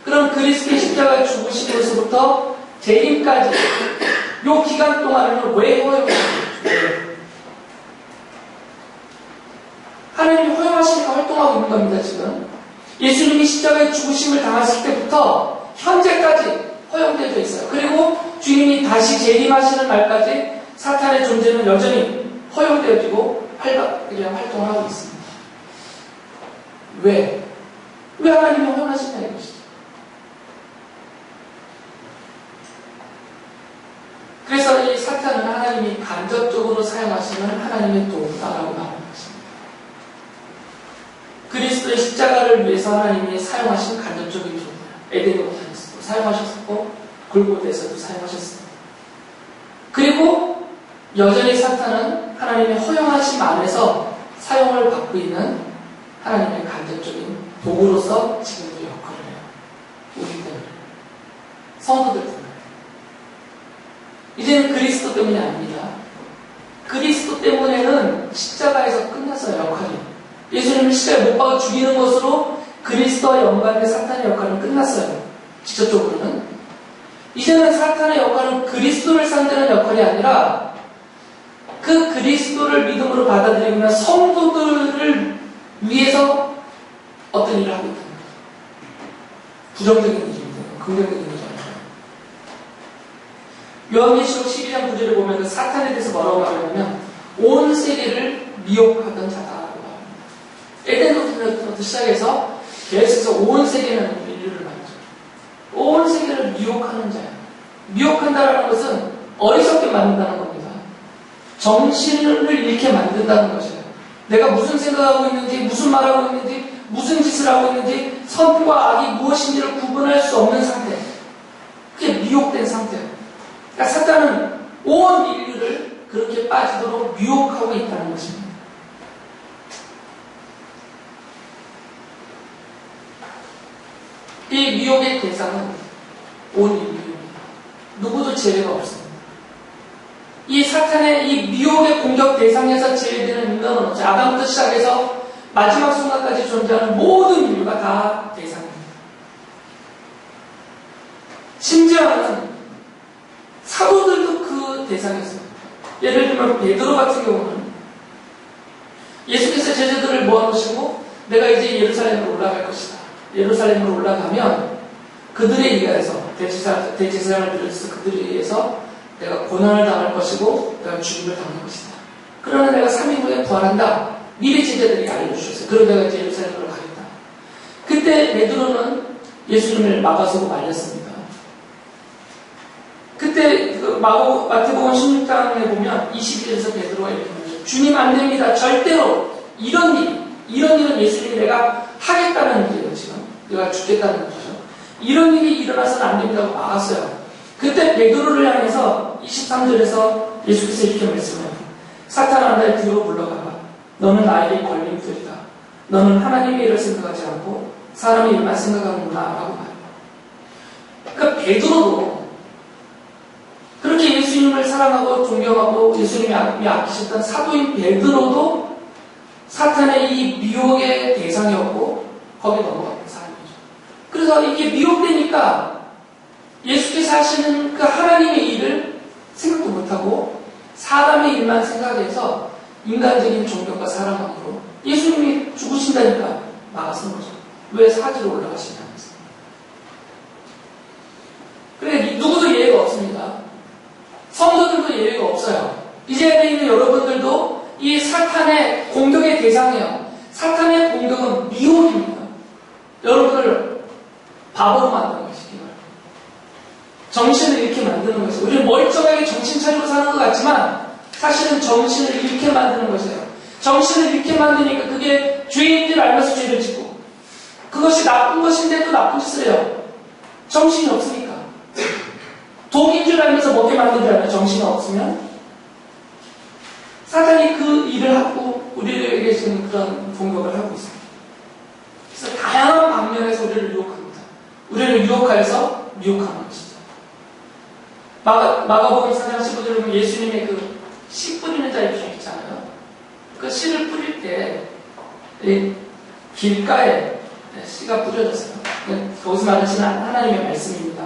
그럼 그리스도의 십자가에 죽으심으로부터 재림까지 이 기간 동안에는 왜 허용했는지, 하나님이 허용하시니까 활동하고 있는 겁니다. 지금 예수님이 십자가에 죽으심을 당하실 때부터 현재까지 허용되어져 있어요. 그리고 주님이 다시 재림하시는 날까지 사탄의 존재는 여전히 허용되어지고 활발하게 활동을 하고 있습니다. 왜 하나님이 허용하시냐 이것이죠. 그래서 이 사탄은 하나님이 간접적으로 사용하시는 하나님의 도구다라고 말합니다. 그리스도의 십자가를 위해서 하나님이 사용하신 간접적인 도구예요. 에덴 동산에서도 사용하셨고 골고다에서도 사용하셨습니다. 그리고 여전히 사탄은 하나님의 허용하심 안에서 사용을 받고 있는 하나님의 간접적인 도구로서 지금도 역할을 해요. 우리 때문에, 성도들 때문에. 이제는 그리스도 때문이 아닙니다. 그리스도 때문에는 십자가에서 끝났어요. 역할이. 예수님을 십자가에 못 박아 죽이는 것으로 그리스도와 연관된 사탄의 역할은 끝났어요. 직접적으로는. 이제는 사탄의 역할은 그리스도를 상대하는 역할이 아니라 그 그리스도를 믿음으로 받아들이고 있는 성도들을 위해서 어떤 일을 하고 있다는 거예요. 부정적인 일입니다. 긍정적인 일이 아니라. 요한계시록 12장 9절을 보면 그 사탄에 대해서 뭐라고 말하냐면 온 세계를 미혹하던 자다라고 합니다. 에덴부터 시작해서 계속해서 온 세계는 인류를 만들죠. 온 세계를 미혹하는 자예요. 미혹한다라는 것은 어리석게 만든다는 겁니다. 정신을 잃게 만든다는 것이에요. 내가 무슨 생각하고 있는지, 무슨 말하고 있는지, 무슨 짓을 하고 있는지, 선과 악이 무엇인지를 구분할 수 없는 상태. 그게 미혹된 상태예요. 그러니까 사탄은 온 인류를 그렇게 빠지도록 미혹하고 있다는 것입니다. 이 미혹의 대상은 온 인류입니다. 누구도 제외가 없습니다. 이 사탄의 이 미혹의 공격 대상에서 제외되는 인간은 없죠. 아담부터 시작해서 마지막 순간까지 존재하는 모든 인류가 다 대상입니다. 심지어는 사도들도 그 대상이었습니다. 예를 들면 베드로 같은 경우는 예수께서 제자들을 모아놓으시고 내가 이제 예루살렘으로 올라갈 것이다. 예루살렘으로 올라가면 그들에 의해서 대제사장을 비롯해서 그들에 의해서 내가 고난을 당할 것이고 내가 죽음을 당할 것이다. 그러나 내가 3일 후에 부활한다. 미리 제자들이 알려주셨어요. 그럼 내가 이제 예루살렘으로 가겠다. 그때 베드로는 예수님을 막아서고 말렸습니다. 그때 그 마태복음 16장에 보면 22절에서 베드로가 이렇게 말해요. 주님 안 됩니다. 절대로 이런 일은 예수님이 내가 하겠다는 일이에요. 지금 내가 죽겠다는 거죠. 이런 일이 일어나서는 안 됩니다고 막았어요. 그때 베드로를 향해서 23절에서 예수께서 이렇게 말씀해요. 사탄아 나의 뒤로 물러가라. 너는 나에게 걸림돌이다. 너는 하나님의 일을 생각하지 않고 사람의 일만 생각하는구나 라고 말해요. 그러니까 베드로도 그렇게 예수님을 사랑하고 존경하고 예수님이 아끼셨던 사도인 베드로도 사탄의 이 미혹의 대상이었고 거기에 넘어갔던 사람이죠. 그래서 이게 미혹되니까 예수께서 하시는 그 하나님의 일을 생각도 못하고 사람의 일만 생각해서 인간적인 존경과 사랑함으로 예수님이 죽으신다니까 막아선 거죠. 왜 사지로 올라가시냐고 했어요. 그래 누구도 예외가 없습니다. 성도들도 예외가 없어요. 이 자리에 있는 여러분들도 이 사탄의 공격의 대상이에요. 사탄의 공격은 미혹입니다. 여러분을 바보로 만드는 것이기 바랍니다. 정신을 잃게 만드는 것이에요. 우리는 멀쩡하게 정신 차리고 사는 것 같지만 사실은 정신을 잃게 만드는 것이에요. 정신을 잃게 만드니까 그게 죄인 줄 알면서 죄를 짓고 그것이 나쁜 것인데도 나쁜 짓을 해요. 정신이 없으니까. 독인 줄 알면서 먹게 만들잖아요. 정신이 없으면. 사탄이 그 일을 하고 우리에게 지금 그런 공격을 하고 있습니다. 그래서 다양한 방면에서 우리를 유혹합니다. 우리를 유혹하여서 미혹하는 것이죠. 마가복음 4장 15절에 보면 예수님의 그 씨 뿌리는 자의 비유 있잖아요. 그 씨를 뿌릴 때 길가에 씨가 뿌려졌어요. 거기서 말하시는 하나님의 말씀입니다.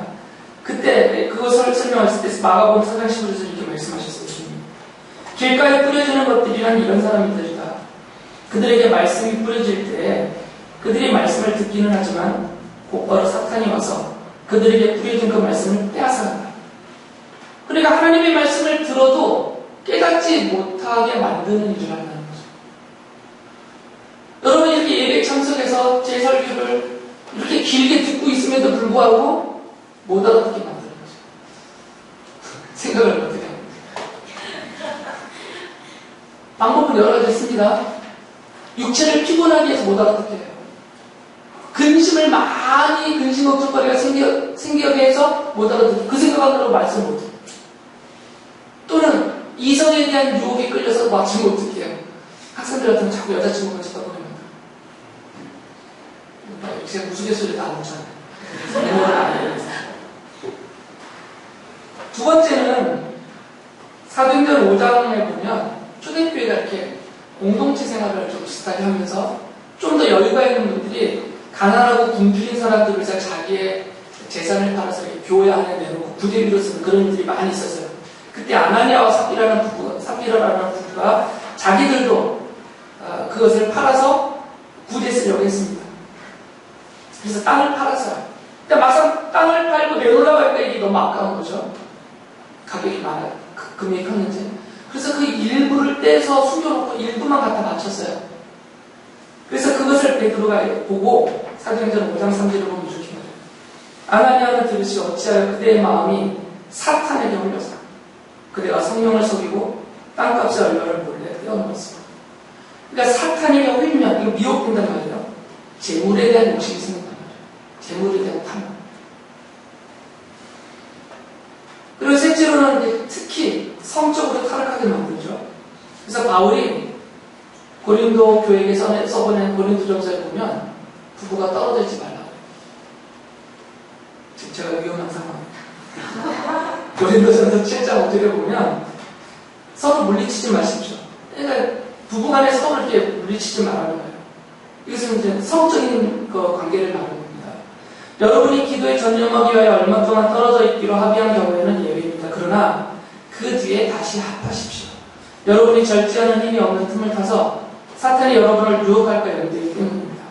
그때 그것을 설명하실 때 마가복음 4장 15절에서 이렇게 말씀하셨어요. 주님. 길가에 뿌려지는 것들이란 이런 사람들이다. 그들에게 말씀이 뿌려질 때 그들이 말씀을 듣기는 하지만 곧바로 사탄이 와서 그들에게 뿌려진 그 말씀을 빼앗아간다. 그러니까 하나님의 말씀을 들어도 깨닫지 못하게 만드는 일을 한다는 거죠. 여러분 이렇게 예배 참석해서 제 설교를 이렇게 길게 듣고 있음에도 불구하고 못 알아듣게 만드는 거죠. 생각을 어떻게 합니까? 방법은 여러 가지 있습니다. 육체를 피곤하게 해서 못 알아듣게 해요. 근심을 많이 근심 걱정거리가 생기게 해서 못 알아듣고 그 생각하느라고 말씀 못해요. 또는 이성에 대한 유혹에 끌려서 말씀 못듣게 해요. 학생들 같은 자꾸 여자친구가 싶다고 그러면 제가 우스갯소리 다 묻잖아요. 두 번째는 사도행전 5장에 보면 초대교회가 이렇게 공동체 생활을 좀 비슷하게 하면서 좀 더 여유가 있는 분들이 가난하고 굶주린 사람들을 위해서 자기의 재산을 팔아서 교회 안에 내놓고 부대비로 쓰는 그런 일들이 많이 있었어요. 그때 아나니아와 삽비라라는 부부가 자기들도 그것을 팔아서 부대 쓰려고 했습니다. 그래서 땅을 팔았어요. 근데 막상 땅을 팔고 내놓으려고 하니까 이게 너무 아까운 거죠. 가격이 금액이 컸는지. 그래서 그 일부를 떼서 숨겨놓고 일부만 갖다 바쳤어요. 그래서 그것을 베드로가 보고 사도행전 5장 3절을 보면 이렇게 말해요. 아나니아는 들으시 어찌하여 그대의 마음이 사탄에게 홀려서 그대가 성령을 속이고 땅값의 얼마를 몰래 떼어놓았습니다. 그러니까 사탄에게 홀리면 이거 미혹된단 말이에요. 재물에 대한 욕심이 생긴단 말이에요. 재물에 대한 탐욕. 그리고 셋째로는 특히 성적으로 타락하게 만들죠. 그래서 바울이 고린도 교회에 써보낸 고린도전서에 보면 부부가 떨어져 있지 말라고. 지금 제가 위험한 상황. 고린도전서 7장 5절에 보면 서로 물리치지 마십시오. 그러니까 부부간에 서로 이렇게 물리치지 말라는 거예요. 이것은 이제 성적인 관계를 말하는 겁니다. 여러분이 기도에 전념하기 위하여 얼마 동안 떨어져 있기로 합의한 경우에는 예외입니다. 그러나 그 뒤에 다시 합하십시오. 여러분이 절제하는 힘이 없는 틈을 타서 사탄이 여러분을 유혹할까 염두에 때문입니다.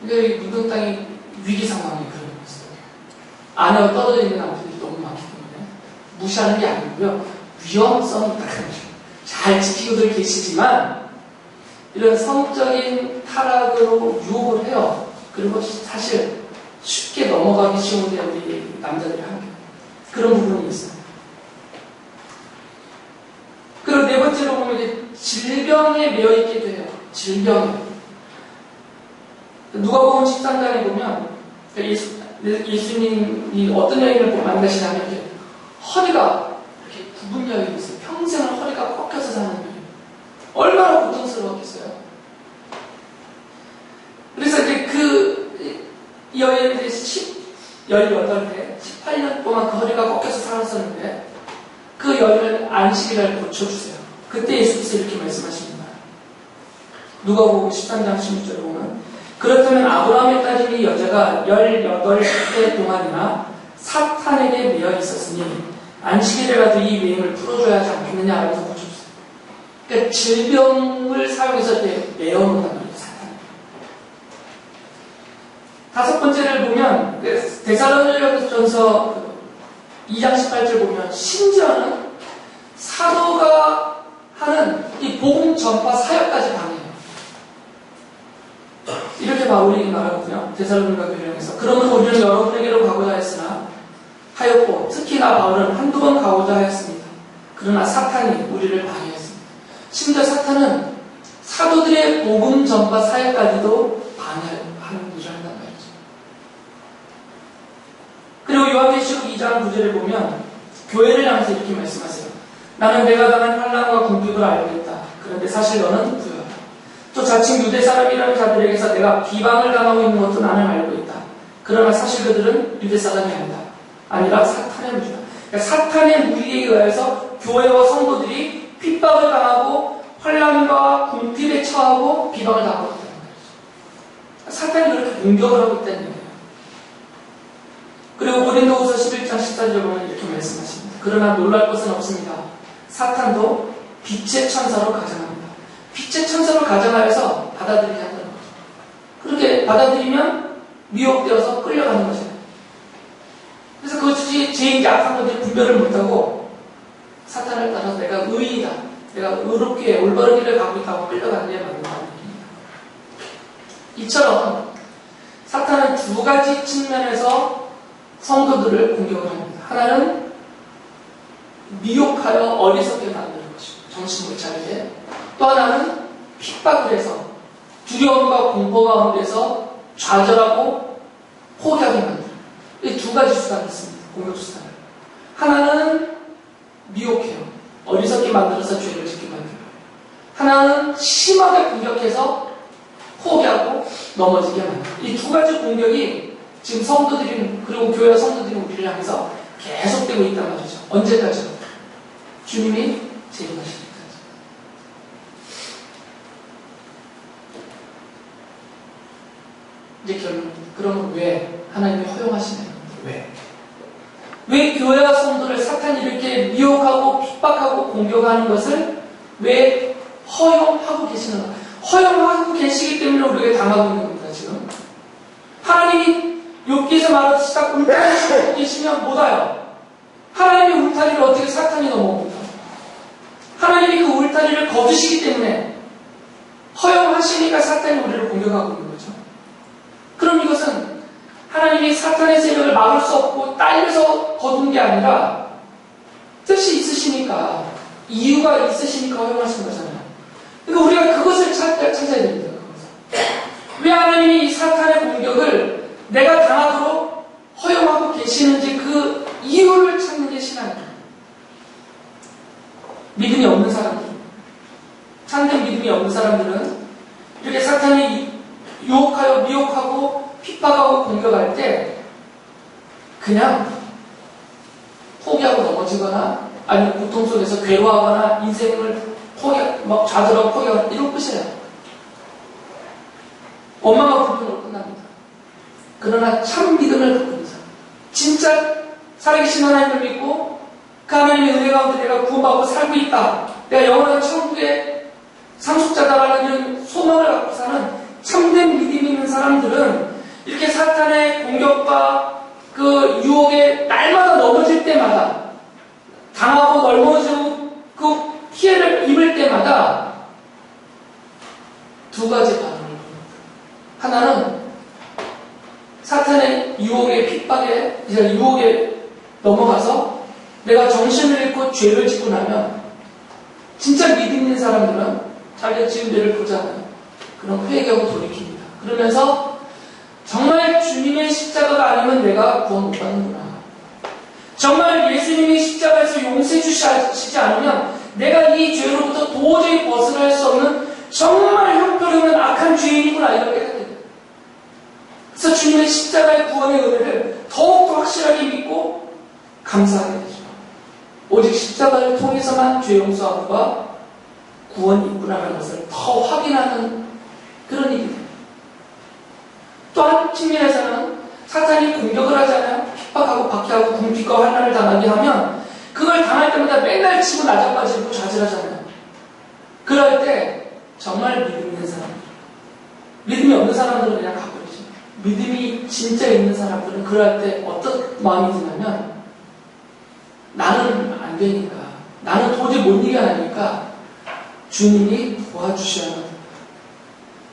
근데 묻은 땅이 위기 상황이 그런 거였어요. 아내와 떨어져 있는 남편들이 너무 많기 때문에 무시하는 게 아니고요. 위험성이 있다는 거죠. 잘 지키고들 계시지만 이런 성적인 타락으로 유혹을 해요. 그리고 사실 쉽게 넘어가기 쉬운데 우리 남자들이 하는 게 그런 부분이 있어요. 그리고 네 번째로 보면 이제 질병에 매여 있게 돼요. 질병에. 누가복음 13장에 보면 예수님이 어떤 여인을 만나시냐면 이렇게 허리가 이렇게 굽은 여인이 있어요. 평생을 허리가 꺾여서 사는 여인. 얼마나 고통스러웠겠어요. 그래서 이제 그 여인에 대해서 18대, 18년 동안 그 허리가 꺾여서 살았었는데 그 여인을 안식일날 고쳐주세요. 그때 예수께서 이렇게 말씀하십니다. 누가복음 13장 16절에 보면 그렇다면 아브라함의 딸인 이 여자가 18세 동안이나 사탄에게 매여 있었으니 안식일에라도 이 매임을 풀어줘야 하지 않겠느냐 하면서 고쳐주세요. 그러니까 질병을 사용해서 매어놓는단 말이에요. 사탄. 다섯 번째를 보면 데살로니가전서 2장 18절 보면 심지어는 사도가 하는 이 복음 전파 사역까지 방해해요. 이렇게 바울이 말하거든요. 데살로니가 교회를 향해서 그러므로 우리는 여러분에게로 가고자 했으나 하였고 특히 나 바울은 한두 번 가고자 하였습니다. 그러나 사탄이 우리를 방해했습니다. 심지어 사탄은 사도들의 복음 전파 사역까지도 방해하는 일을 한단 말이죠. 그리고 요한계시록 2장 9절에 보면 교회를 향해서 이렇게 말씀하세요. 나는 내가 당한 환난과 궁핍을 알고 있다. 그런데 사실 너는 부여하다. 또 자칭 유대 사람이라는 자들에게서 내가 비방을 당하고 있는 것도 나는 알고 있다. 그러나 사실 그들은 유대 사람이 아니라 사탄의 무리다. 그러니까 사탄의 무리에 의해서 교회와 성도들이 핍박을 당하고 환난과 궁핍에 처하고 비방을 당하고 있다는 거죠. 사탄이 그렇게 공격을 하고 있다는 얘기예요. 그리고 고린도후서 11장 14절 보면 이렇게 말씀하십니다. 그러나 놀랄 것은 없습니다. 사탄도 빛의 천사로 가정합니다. 빛의 천사로 가정하여서 받아들이게 한다는 거죠. 그렇게 받아들이면 미혹되어서 끌려가는 거죠. 그래서 그것이 죄인지 악한 것들이 분별을 못하고 사탄을 따라서 내가 의인이다. 내가 의롭게 올바른 길을 가고 있다고 끌려가는 데 만든다는 얘기입니다. 이처럼 사탄은 두 가지 측면에서 성도들을 공격을 합니다. 하나는 미혹하여 어리석게 만드는 것이고 정신 못 차리게. 또 하나는 핍박을 해서 두려움과 공포 가운데서 좌절하고 포기하게 만드는 이 두 가지 수단이 있습니다. 공격 수단을. 하나는 미혹해요. 어리석게 만들어서 죄를 짓게 만들어요. 하나는 심하게 공격해서 포기하고 넘어지게 만들어요. 이 두 가지 공격이 지금 성도들이 그리고 교회와 성도들이 우리를 향해서 계속되고 있단 말이죠. 언제까지요? 주님이 재림하실 때까지. 이제 결론. 그러면 왜 하나님이 허용하시나요? 왜 교회와 성도를 사탄이 이렇게 미혹하고 핍박하고 공격하는 것을 왜 허용하고 계시는가? 허용하고 계시기 때문에 우리가 당하고 있는 겁니다. 지금 하나님이 욥기에서 말하듯이 딱 울타리를 치고 계시면 못 와요. 하나님의 울타리를 어떻게 사탄이 넘어옵니까? 하나님이 그 울타리를 거두시기 때문에 허용하시니까 사탄이 우리를 공격하고 있는 거죠. 그럼 이것은 하나님이 사탄의 세력을 막을 수 없고 딸려서 거둔 게 아니라 뜻이 있으시니까, 이유가 있으시니까 허용하신 거잖아요. 그러니까 우리가 그것을 찾아야 됩니다. 왜 하나님이 이 사탄의 공격을 내가 당하도록 허용하고 계시는지 그 이유를 찾는 게 신앙입니다. 믿음이 없는 사람들, 참된 믿음이 없는 사람들은 이렇게 사탄이 유혹하여 미혹하고 핍박하고 공격할 때 그냥 포기하고 넘어지거나 아니면 고통 속에서 괴로워하거나 인생을 막 좌절하고 포기하거나 이런 끝이에요. 원망과 불평으로 끝납니다. 그러나 참 믿음을 갖고 있는 사람, 진짜 살아계신 하나님을 믿고 그 하나님의 은혜 가운데 내가 구원받고 살고 있다, 내가 영원한 천국의 상속자다라는 이런 소망을 갖고 사는 참된 믿음이 있는 사람들은 이렇게 사탄의 공격과 그 유혹에 날마다 넘어질 때마다, 당하고 넘어지고 그 피해를 입을 때마다 두 가지 반응을 보입니다. 하나는 사탄의 유혹에 넘어가서 내가 정신을 잃고 죄를 짓고 나면 진짜 믿음 있는 사람들은 자기가 지은 죄를 보잖아요. 그럼 회개하고 돌이킵니다. 그러면서 정말 주님의 십자가가 아니면 내가 구원 못 받는구나, 정말 예수님이 십자가에서 용서해 주시지 않으면 내가 이 죄로부터 도저히 벗어날 수 없는 정말 형편없는 악한 죄인이구나, 이걸 깨닫게 돼요. 그래서 주님의 십자가의 구원의 은혜를 더욱더 확실하게 믿고 감사하게 되죠. 오직 십자가를 통해서만 죄 용서함과 구원이 있구나라는 것을 더 확인하는 그런 일이 돼요. 또 한 측면에서는 사탄이 공격을 하잖아요. 핍박하고 박해하고 궁핍과 환난을 당하게 하면 그걸 당할 때마다 맨날 치고 나자빠지고 좌절하잖아요. 그럴 때 정말 믿음 있는 사람들, 믿음이 없는 사람들은 그냥 가버리죠. 믿음이 진짜 있는 사람들은 그럴 때 어떤 마음이 드냐면, 나는 안 되니까, 나는 도저히 못 이겨내니까 주님이 도와주셔야 합니다.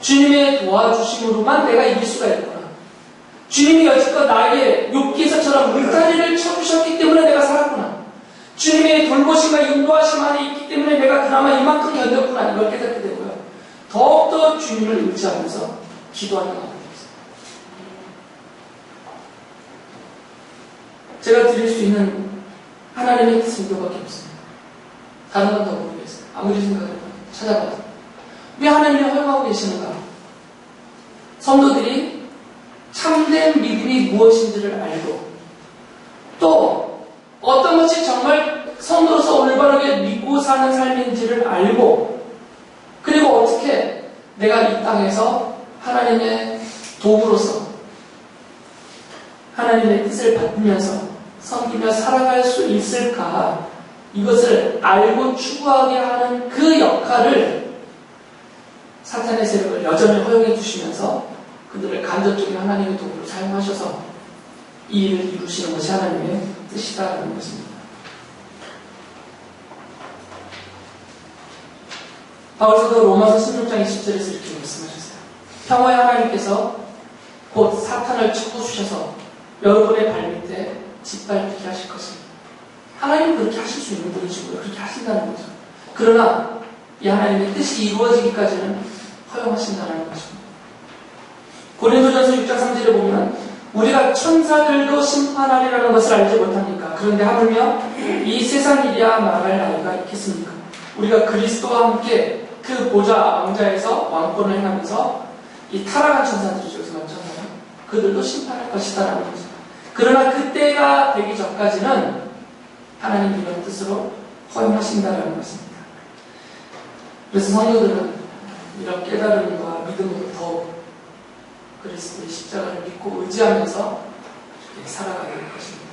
주님의 도와주심으로만 내가 이길 수가 있구나. 주님이 여지껏 나에게 욥기에서처럼 울타리를 쳐주셨기 때문에 내가 살았구나. 주님의 돌보심과 인도하심 안에 있기 때문에 내가 그나마 이만큼 견뎠구나, 이걸 깨닫게 되고요. 더욱더 주님을 의지하면서 기도하는 것 같아요. 제가 드릴 수 있는 하나님의 뜻은 이거밖에 없습니다. 다른 건 더 모르겠어요. 아무리 생각해도 찾아봐도. 왜 하나님이 허용하고 계시는가? 성도들이 참된 믿음이 무엇인지를 알고, 또 어떤 것이 정말 성도로서 올바르게 믿고 사는 삶인지를 알고, 그리고 어떻게 내가 이 땅에서 하나님의 도구로서 하나님의 뜻을 받으면서 섬기며 살아갈 수 있을까, 이것을 알고 추구하게 하는 그 역할을 사탄의 세력을 여전히 허용해 주시면서 그들을 간접적인 하나님의 도구로 사용하셔서 이 일을 이루시는 것이 하나님의 뜻이다라는 것입니다. 바울서도 로마서 16장 20절에서 이렇게 말씀하셨어요. 평화의 하나님께서 곧 사탄을 쳐부수셔서 여러분의 발밑에 짓밟히게 하실 것입니다. 하나님은 그렇게 하실 수 있는 분이시고요. 그렇게 하신다는 거죠. 그러나 이 하나님의 뜻이 이루어지기까지는 허용하신다는 것입니다. 고린도전서 6장 3절에 보면 우리가 천사들도 심판하리라는 것을 알지 못합니까? 그런데 하물며 이 세상 일이야 말할 나이가 있겠습니까? 우리가 그리스도와 함께 그 보좌 왕자에서 왕권을 행하면서 이 타락한 천사들이죠. 여기서 천사는 그들도 심판할 것이다라는 거죠. 그러나 그때가 되기 전까지는 하나님 이런 뜻으로 허용하신다라는 것입니다. 그래서 성도들은 이런 깨달음과 믿음으로 더욱 그리스도의 십자가를 믿고 의지하면서 이렇게 살아가게 될 것입니다.